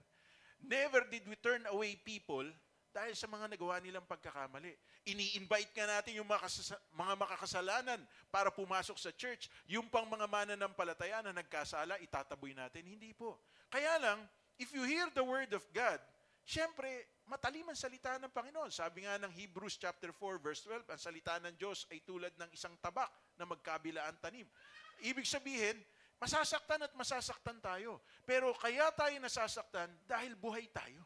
Never did we turn away people dahil sa mga nagawa nilang pagkakamali. Ini-invite nga natin yung mga makakasalanan para pumasok sa church. Yung pang mga mananampalataya na nagkasala, itataboy natin. Hindi po. Kaya lang, if you hear the word of God, syempre, matalim ang salita ng Panginoon. Sabi nga ng Hebrews chapter 4, verse 12, ang salita ng Diyos ay tulad ng isang tabak na magkabilaan tanim. Ibig sabihin, masasaktan at masasaktan tayo. Pero kaya tayo nasasaktan dahil buhay tayo.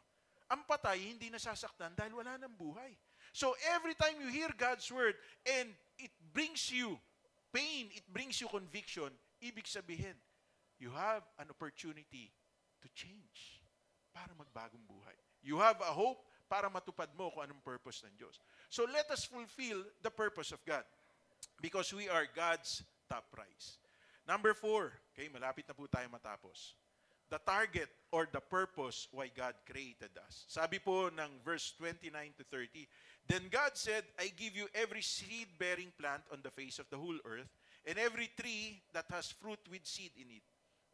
Ang patay, hindi nasasaktan dahil wala nang buhay. So every time you hear God's word and it brings you pain, it brings you conviction, ibig sabihin, you have an opportunity to change para magbagong buhay. You have a hope para matupad mo kung anong purpose ng Diyos. So let us fulfill the purpose of God because we are God's top prize. Number 4, okay, malapit na po tayo matapos. The target or the purpose why God created us. Sabi po ng verse 29 to 30, Then God said, I give you every seed-bearing plant on the face of the whole earth, and every tree that has fruit with seed in it.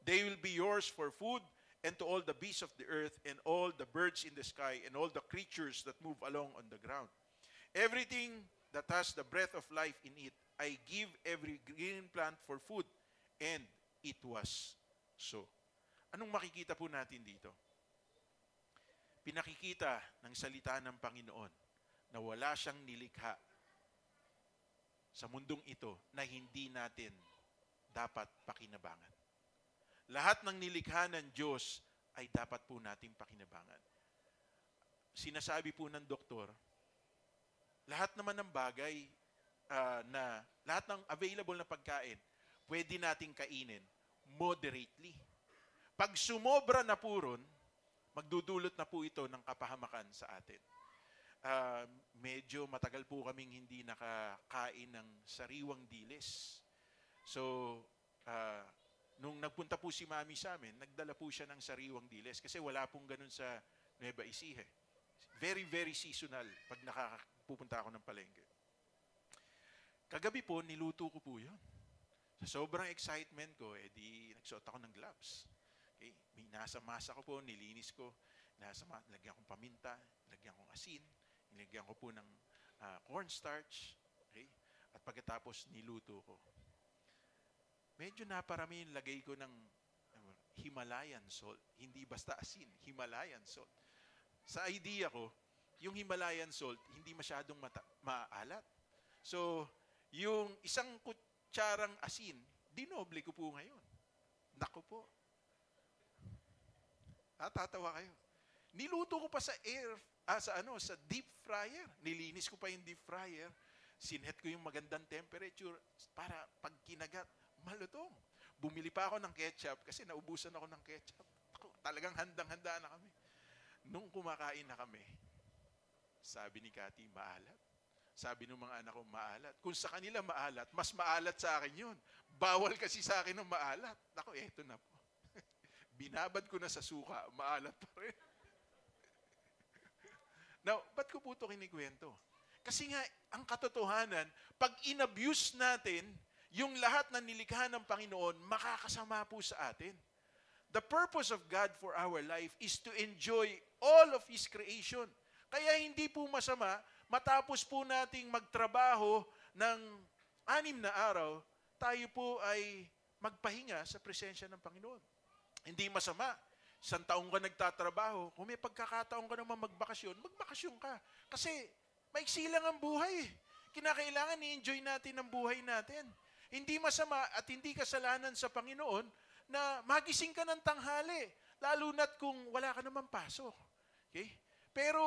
They will be yours for food, and to all the beasts of the earth, and all the birds in the sky, and all the creatures that move along on the ground. Everything that has the breath of life in it, I give every green plant for food. And it was so. Anong makikita po natin dito? Pinakikita ng salita ng Panginoon na wala siyang nilikha sa mundong ito na hindi natin dapat pakinabangan. Lahat ng nilikha ng Diyos ay dapat po nating pakinabangan. Sinasabi po ng doktor, lahat naman ng bagay lahat ng available na pagkain, pwede nating kainin moderately. Pag sumobra na po ron, magdudulot na po ito ng kapahamakan sa atin. Medyo matagal po kaming hindi nakakain ng sariwang dilis. So, nung nagpunta po si Mami sa amin, nagdala po siya ng sariwang dilis kasi wala pong ganun sa Nueva Ecija. Very, very seasonal pag pupunta ako ng palengke. Kagabi po, niluto ko po yun. Sa sobrang excitement ko, di nagsuot ako ng gloves. Okay? Nasa masa ko po, nilinis ko. Nilagyan kong paminta, nilagyan kong asin, nilagyan ko po ng cornstarch. Okay? At pagkatapos, niluto ko. Medyo naparami yung lagay ko ng Himalayan salt. Hindi basta asin, Himalayan salt. Sa idea ko, yung Himalayan salt, hindi masyadong maalat. So, yung isang kutsarang asin, dinoble ko po ngayon. Naku po. Tatawa kayo. Niluto ko pa sa sa deep fryer. Nilinis ko pa yung deep fryer. Sinhet ko yung magandang temperature para pag kinagat, malutong. Bumili pa ako ng ketchup kasi naubusan ako ng ketchup. Talagang handang-handa na kami. Nung kumakain na kami, sabi ni Cathy, maalat. Sabi ng mga anak ko, maalat. Kung sa kanila maalat, mas maalat sa akin yun. Bawal kasi sa akin ng maalat. Ako, eto na po. Binabad ko na sa suka, maalat pa rin. Now, ba't ko po ito kinikwento? Kasi nga, ang katotohanan, pag inabuse natin, yung lahat na nilikha ng Panginoon, makakasama po sa atin. The purpose of God for our life is to enjoy all of His creation. Kaya hindi po masama, matapos po nating magtrabaho ng 6 na araw, tayo po ay magpahinga sa presensya ng Panginoon. Hindi masama. 1 taong ka nagtatrabaho, kung may pagkakataon ka naman magbakasyon, magbakasyon ka. Kasi maiksi lang ang buhay. Kinakailangan i-enjoy natin ang buhay natin. Hindi masama at hindi kasalanan sa Panginoon na magising ka ng tanghali, lalo na't kung wala ka naman pasok. Okay? Pero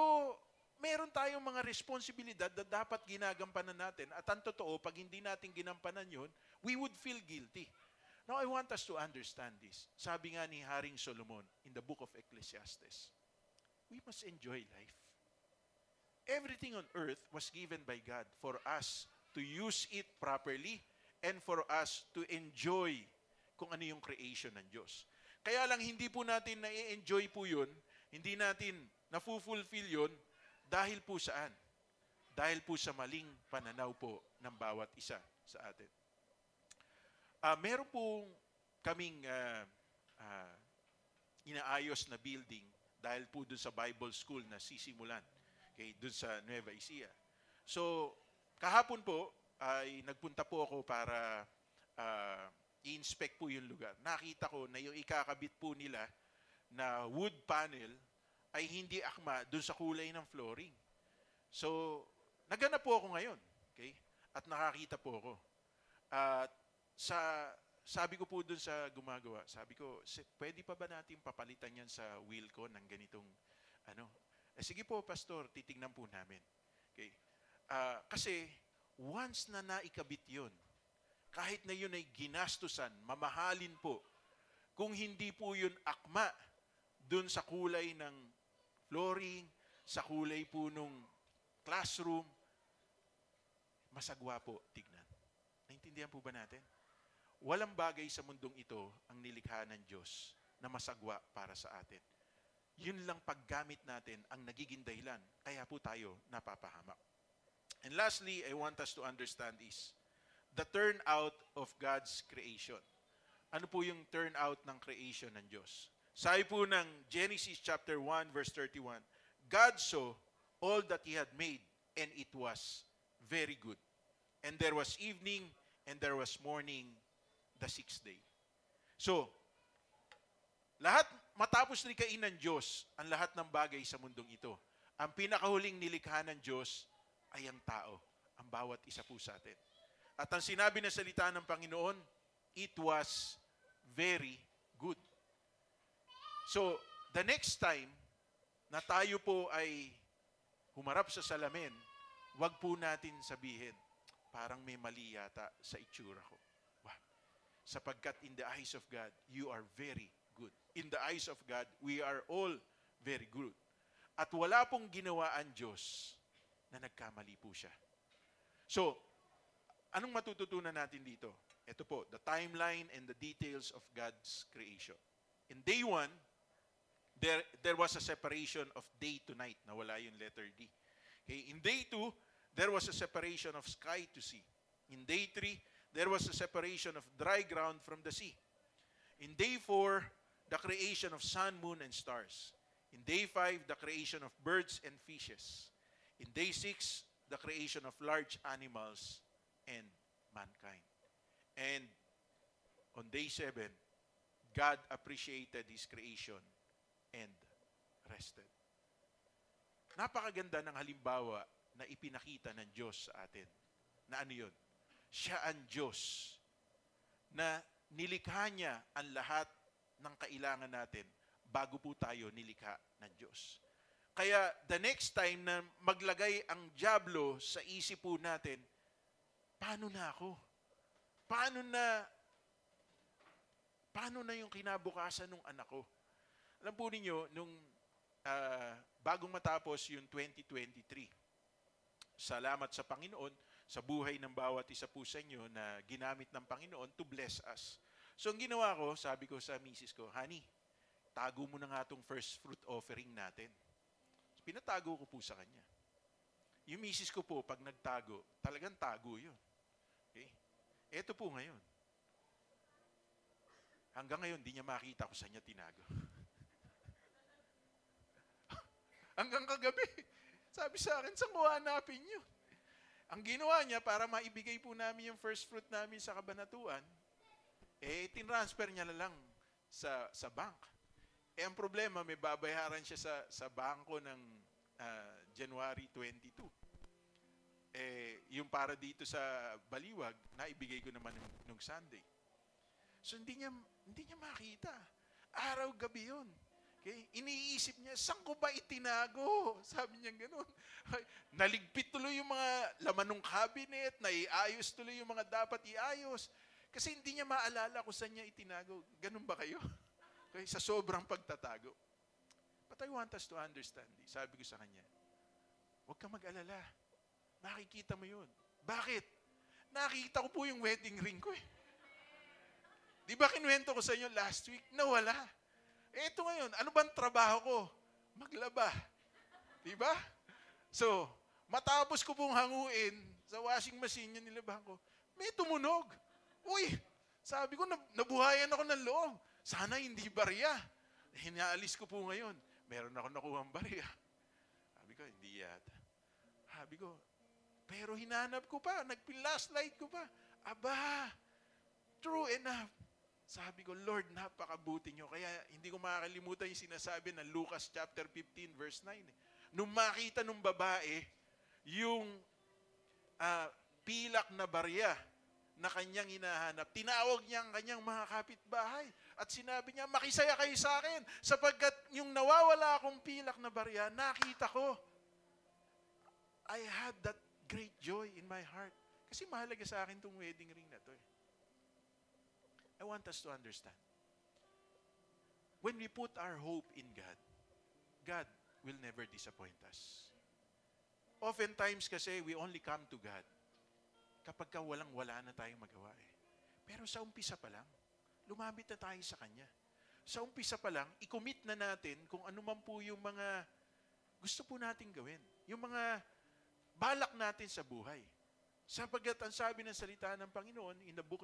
meron tayong mga responsibilidad na dapat ginagampanan natin at ang totoo, pag hindi natin ginampanan yun, we would feel guilty. Now, I want us to understand this. Sabi nga ni Haring Solomon in the book of Ecclesiastes, we must enjoy life. Everything on earth was given by God for us to use it properly and for us to enjoy kung ano yung creation ng Diyos. Kaya lang hindi po natin na-enjoy po yun, hindi natin na-fulfill yun, dahil po saan? Dahil po sa maling pananaw po ng bawat isa sa atin. Meron po kaming inaayos na building dahil po dun sa Bible school na sisimulan. Okay, dun sa Nueva Ecija. So, kahapon po ay nagpunta po ako para i-inspect po yung lugar. Nakita ko na yung ikakabit po nila na wood panel ay hindi akma dun sa kulay ng flooring. So, naghanap po ako ngayon. Okay? At nakakita po ako. At sabi ko po dun sa gumagawa, sabi ko, pwede pa ba natin papalitan yan sa wheel ko ng ganitong, sige po, Pastor, titignan po namin. Okay? Kasi, once na naikabit yun, kahit na yun ay ginastusan, mamahalin po, kung hindi po yun akma dun sa kulay ng flooring, sa kulay po nung classroom, masagwa po tignan. Naintindihan po ba natin? Walang bagay sa mundong ito ang nilikha ng Diyos na masagwa para sa atin. Yun lang paggamit natin ang nagiging dahilan. Kaya po tayo napapahamak. And lastly, I want us to understand is the turnout of God's creation. Ano po yung turnout ng creation ng Diyos? Sabi po ng Genesis chapter 1 verse 31, God saw all that He had made, and it was very good. And there was evening, and there was morning, the sixth day. So, matapos likhain ng Diyos ang lahat ng bagay sa mundong ito, ang pinakahuling nilikha ng Diyos ay ang tao, ang bawat isa po sa atin. At ang sinabi na salita ng Panginoon, it was very good. So, the next time na tayo po ay humarap sa salamin, wag po natin sabihin, parang may mali yata sa itsura ko. Wow. Sapagkat in the eyes of God, you are very good. In the eyes of God, we are all very good. At wala pong ginawa ang Diyos na nagkamali po siya. So, anong matututunan natin dito? Ito po, the timeline and the details of God's creation. In day 1, there was a separation of day to night. Nawala yung letter D. Okay, in day 2, there was a separation of sky to sea. In day 3, there was a separation of dry ground from the sea. In day 4, the creation of sun, moon, and stars. In day 5, the creation of birds and fishes. In day 6, the creation of large animals and mankind. And on day 7, God appreciated His creation and rested. Napakaganda ng halimbawa na ipinakita ng Diyos sa atin. Na ano yun? Siya ang Diyos na nilikha niya ang lahat ng kailangan natin bago po tayo nilikha ng Diyos. Kaya the next time na maglagay ang dyablo sa isip po natin, paano na ako? Paano na yung kinabukasan ng anak ko? Alam po ninyo, nung bagong matapos yung 2023, salamat sa Panginoon sa buhay ng bawat isa po sa inyo na ginamit ng Panginoon to bless us. So ang ginawa ko, sabi ko sa misis ko, honey, tago mo na nga itong first fruit offering natin. So, pinatago ko po sa kanya. Yung misis ko po, pag nagtago, talagang tago yun. Okay? Eto po ngayon. Hanggang ngayon, di niya makita kung saan niya tinago. Hanggang kagabi, sabi sa akin, saan ko hanapin yun? Ang ginawa niya, para maibigay po namin yung first fruit namin sa kabanatuan, tinransfer niya na lang sa bank. Ang problema, may babayaran siya sa bangko ng January 22. Yung para dito sa Baliwag, naibigay ko naman nung Sunday. So hindi niya makita. Araw-gabi yun. Okay? Iniisip niya, saan ko ba itinago? Sabi niya gano'n. Naligpit tuloy yung mga laman ng cabinet, naiayos tuloy yung mga dapat iayos. Kasi hindi niya maalala kung saan niya itinago. Ganun ba kayo? Okay? Sa sobrang pagtatago. But I want us to understand this. Sabi ko sa kanya, huwag ka mag-alala. Makikita mo yun. Bakit? Nakita ko po yung wedding ring ko eh. Di ba kinuwento ko sa inyo last week? Nawala. Ito ngayon, ano bang trabaho ko? Maglaba. Di ba? So, matapos ko pong hanguin sa washing machine yung nilabahan ko, may tumunog. Uy, sabi ko, nabuhayan ako ng loob. Sana hindi barya. Hinaalis ko po ngayon. Meron ako nakuhang barya. Sabi Sabi ko, hindi yata. Sabi ko, pero hinanap ko pa, nagpin-last light ko pa. Aba, true enough. Sabi ko, Lord, napakabuti nyo. Kaya hindi ko makakalimutan yung sinasabi ng Lucas chapter 15 verse 9. Nung makita nung babae, yung pilak na barya na kanyang hinahanap, tinawag niya ang kanyang mga kapitbahay. At sinabi niya, makisaya kayo sa akin, sapagkat yung nawawala akong pilak na barya, nakita ko. I had that great joy in my heart. Kasi mahalaga sa akin itong wedding ring na to. I want us to understand. When we put our hope in God, God will never disappoint us. Oftentimes kasi we only come to God kapag walang-wala na tayong magawa eh. Pero sa umpisa pa lang, lumapit na tayo sa Kanya. Sa umpisa pa lang, i-commit na natin kung ano man po yung mga gusto po nating gawin. Yung mga balak natin sa buhay. Sapagkat ang sabi ng salita ng Panginoon in the book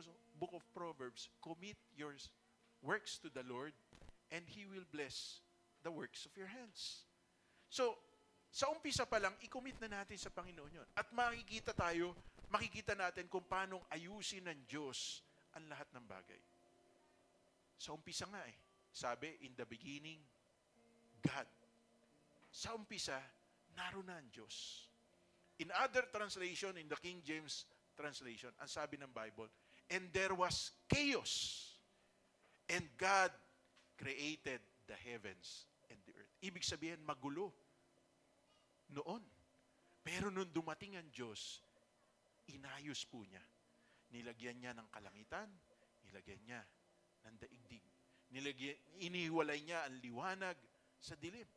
of Proverbs, commit your works to the Lord and He will bless the works of your hands. So, sa umpisa pa lang, i-commit na natin sa Panginoon yun. At makikita natin kung paano ayusin ng Diyos ang lahat ng bagay. Sa umpisa nga eh. Sabi, in the beginning, God. Sa umpisa, naroon na ang Diyos. In other translation, in the King James translation, ang sabi ng Bible, and there was chaos, and God created the heavens and the earth. Ibig sabihin, magulo noon. Pero nung dumating ang Diyos, inayos po niya. Nilagyan niya ng kalangitan, nilagyan niya ng daigdig. Inihiwalay niya ang liwanag sa dilim.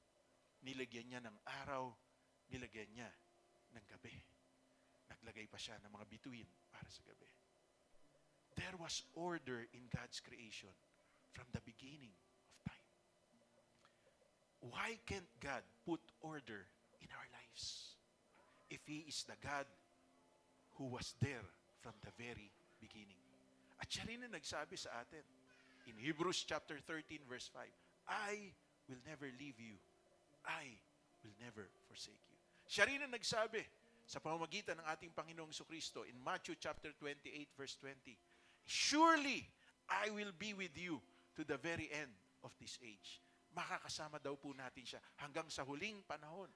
Nilagyan niya ng araw, nilagyan niya ng gabi. Naglagay pa siya ng mga bituin para sa gabi. There was order in God's creation from the beginning of time. Why can't God put order in our lives if He is the God who was there from the very beginning? At siya rin ang nagsabi sa atin in Hebrews chapter 13 verse 5, I will never leave you. I will never forsake you. Siya rin ang nagsabi sa pamamagitan ng ating Panginoong Jesucristo in Matthew chapter 28 verse 20, surely I will be with you to the very end of this age. Makakasama daw po natin siya hanggang sa huling panahon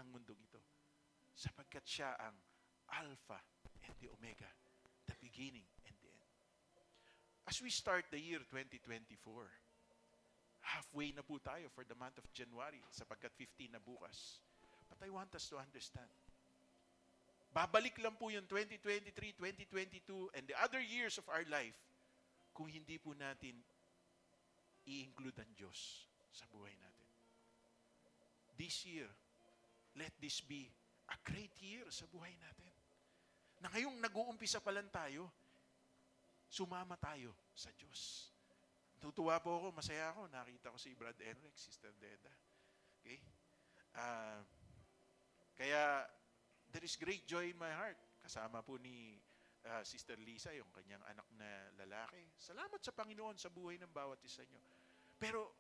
ng mundong ito. Sapagkat siya ang Alpha and the Omega, the beginning and the end. As we start the year 2024, halfway na po tayo for the month of January, sapagkat 15 na bukas. But I want us to understand. Babalik lang po yung 2023, 2022, and the other years of our life kung hindi po natin i-include ang Diyos sa buhay natin. This year, let this be a great year sa buhay natin. Na ngayong nag-uumpisa pa lang tayo, sumama tayo sa Diyos. Tutuwa po ako, masaya ako. Nakita ko si Brad Enric, Sister Deda. Okay? Kaya, there is great joy in my heart. Kasama po ni Sister Lisa, yung kanyang anak na lalaki. Salamat sa Panginoon sa buhay ng bawat isa nyo. Pero,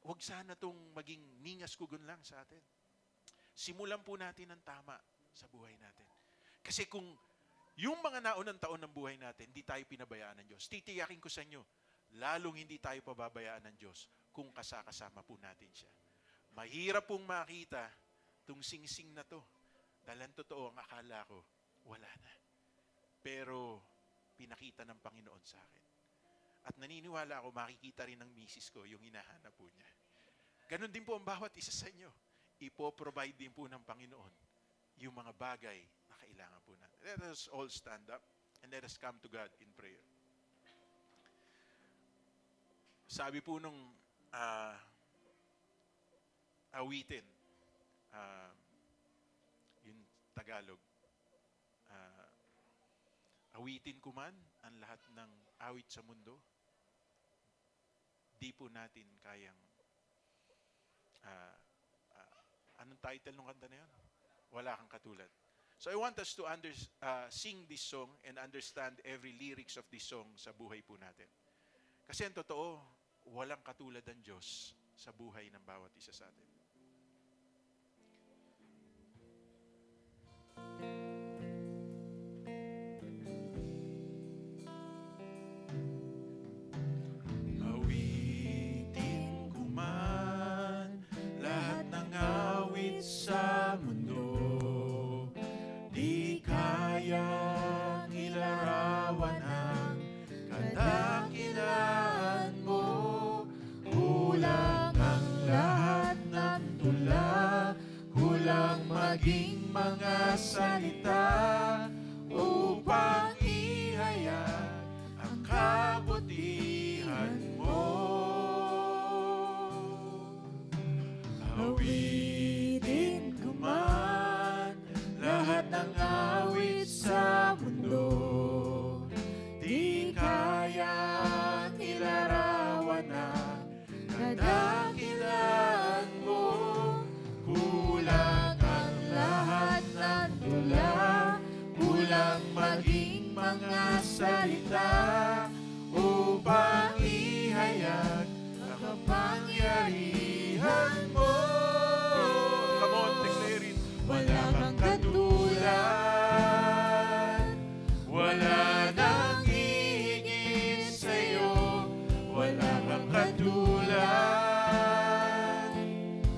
huwag sana itong maging ningas kugon lang sa atin. Simulan po natin ang tama sa buhay natin. Kasi kung yung mga naunang taon ng buhay natin, hindi tayo pinabayaan ng Diyos, titiyakin ko sa inyo, lalong hindi tayo pababayaan ng Diyos kung kasama po natin siya. Mahirap pong makita itong sing-sing na to. Dahil totoo, ang akala ko, wala na. Pero, pinakita ng Panginoon sa akin. At naniniwala ako, makikita rin ng misis ko yung hinahanap po niya. Ganon din po ang bawat isa sa inyo. Ipo-provide din po ng Panginoon yung mga bagay na kailangan po natin. Let us all stand up and let us come to God in prayer. Sabi po nung awitin, yung Tagalog, awitin ko man ang lahat ng awit sa mundo, di po natin kayang, anong title ng kanta na yun? Wala kang katulad. So I want us to sing this song and understand every lyrics of this song sa buhay po natin. Kasi ang totoo, walang katulad ang Diyos sa buhay ng bawat isa sa atin. Awitin ko man lahat ng awit sa mundo, di kayang ilarawan ang kadakilaan mo. Kulang ang lahat ng tula, kulang maging mga salita upang ihayag ang kabutihan mo. Awitin ko man lahat ng awit sa mundo, di kayang ilarawan ang kadakilaan mo. Kulang ang lahat ng tula, kulang maging mga salita upang ihayag ang kapangyarihan mo. Come on, declare it. Wala kang katulad, wala nang hihigit sa'yo, wala kang katulad,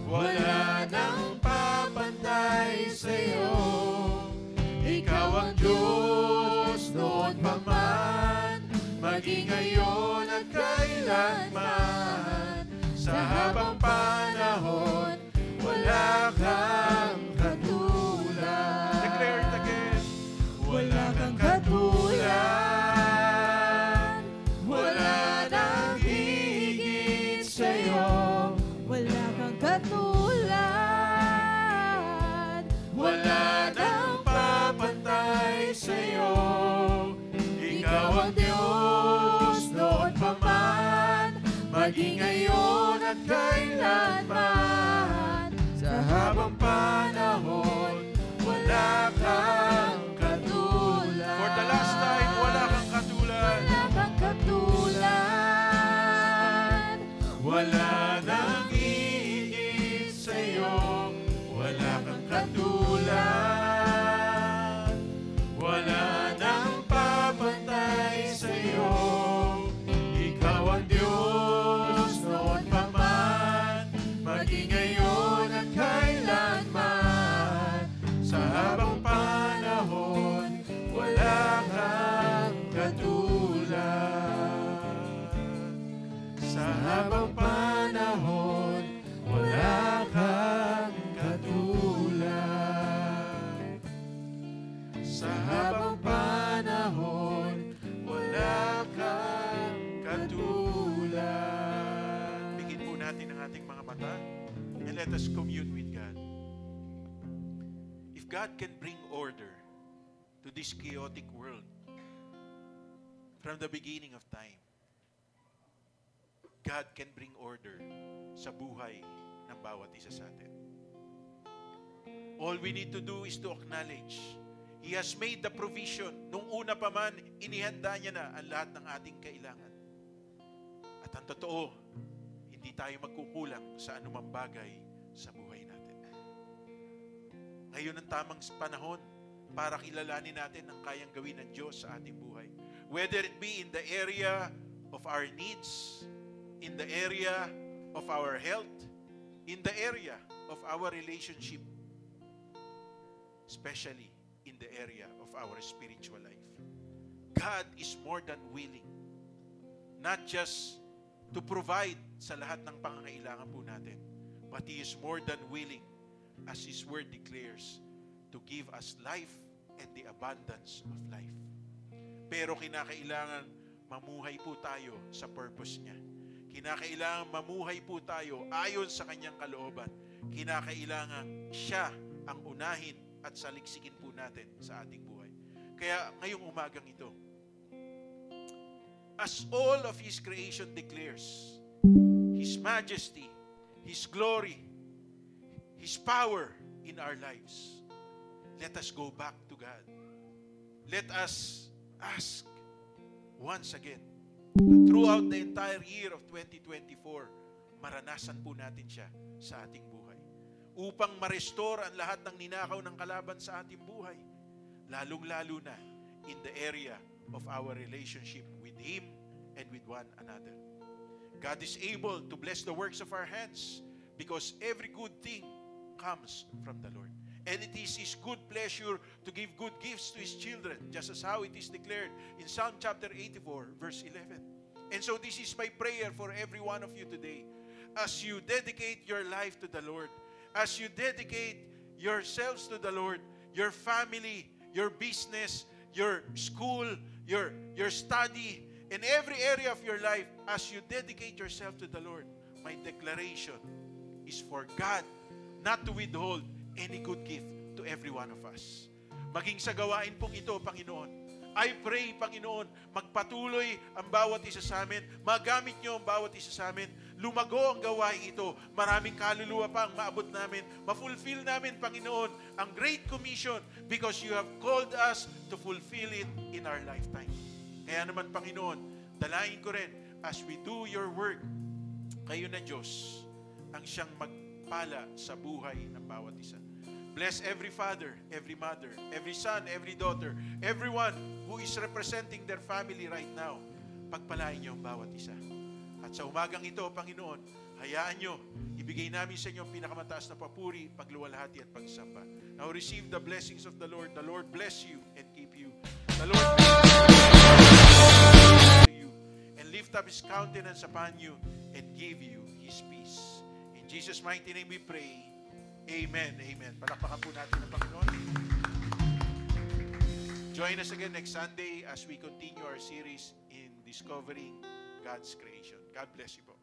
wala nang papantay sa'yo. Ikaw ang Diyos noon pa man, maging ngayon at kailanman. Sa habang panahon, wala kang katulad. Declare it again. Wala kang katulad, wala nang hihigit sa'yo, Wala kang katulad, wala nang papantay sa'yo. Ikaw ang Diyos noon pa man, maging ngayon at kailanman. Sa habang panahon, wala kang katulad. For the last time, wala kang katulad. wala kang katulad, Wala nang hihigit sa'yo, wala kang katulad, wala nang papantay sa'yo. Ikaw ang Diyos noon pa man, maging ngayon at kailanman. Sa habang panahon, wala kang katulad. Sa habang panahon, wala kang katulad. Sa habang panahon, wala kang katulad. Bigyan po natin ang ating mga mata and let us commune with God. If God can bring order to this chaotic world from the beginning of time, God can bring order sa buhay ng bawat isa sa atin. All we need to do is to acknowledge He has made the provision. Nung una pa man, inihanda niya na ang lahat ng ating kailangan. At ang totoo, hindi tayo magkukulang sa anumang bagay sa buhay natin. Ngayon ang tamang panahon para kilalanin natin ang kayang gawin ng Diyos sa ating buhay. Whether it be in the area of our needs, in the area of our health, in the area of our relationship, especially in the area of our spiritual life. God is more than willing, not just to provide sa lahat ng pangangailangan po natin, but He is more than willing, as His word declares, to give us life and the abundance of life. Pero kinakailangan mamuhay po tayo sa purpose niya. Kinakailangan mamuhay po tayo ayon sa kanyang kalooban. Kinakailangan siya ang unahin at saliksikin po natin sa ating buhay. Kaya ngayong umagang ito, as all of His creation declares His majesty, His glory, His power in our lives, let us go back to God. Let us ask once again, throughout the entire year of 2024, maranasan po natin siya sa ating buhay. upang ma-restore ang lahat ng ninakaw ng kalaban sa ating buhay. Lalong-lalo na in the area of our relationship with Him and with one another. God is able to bless the works of our hands because every good thing comes from the Lord. And it is His good pleasure to give good gifts to His children, just as how it is declared in Psalm chapter 84, verse 11. And so this is my prayer for every one of you today. As you dedicate your life to the Lord, as you dedicate yourselves to the Lord, your family, your business, your school, your study, in every area of your life, as you dedicate yourself to the Lord, my declaration is for God not to withhold any good gift to every one of us. Maging sa gawain pong ito, Panginoon, I pray, Panginoon, magpatuloy ang bawat isa sa amin, magamit niyo ang bawat isa sa amin, lumago ang gawain ito, maraming kaluluwa pa ang maabot namin, ma-fulfill namin, Panginoon, ang Great Commission because you have called us to fulfill it in our lifetime. Kaya naman, Panginoon, dalain ko rin, as we do your work, kayo na Diyos ang siyang magpala sa buhay ng bawat isa. Bless every father, every mother, every son, every daughter, everyone who is representing their family right now. Pagpalain niyo ang bawat isa. At sa umagang ito, Panginoon, hayaan niyo, ibigay namin sa inyo ang pinakamataas na papuri, pagluwalhati at pagsamba. Now receive the blessings of the Lord. The Lord bless you and keep you. The Lord bless you and lift up His countenance upon you and give you His peace. In Jesus' mighty name we pray. Amen. Amen. Palakpakan po natin ang Panginoon. Join us again next Sunday as we continue our series in discovering God's creation. God bless you po.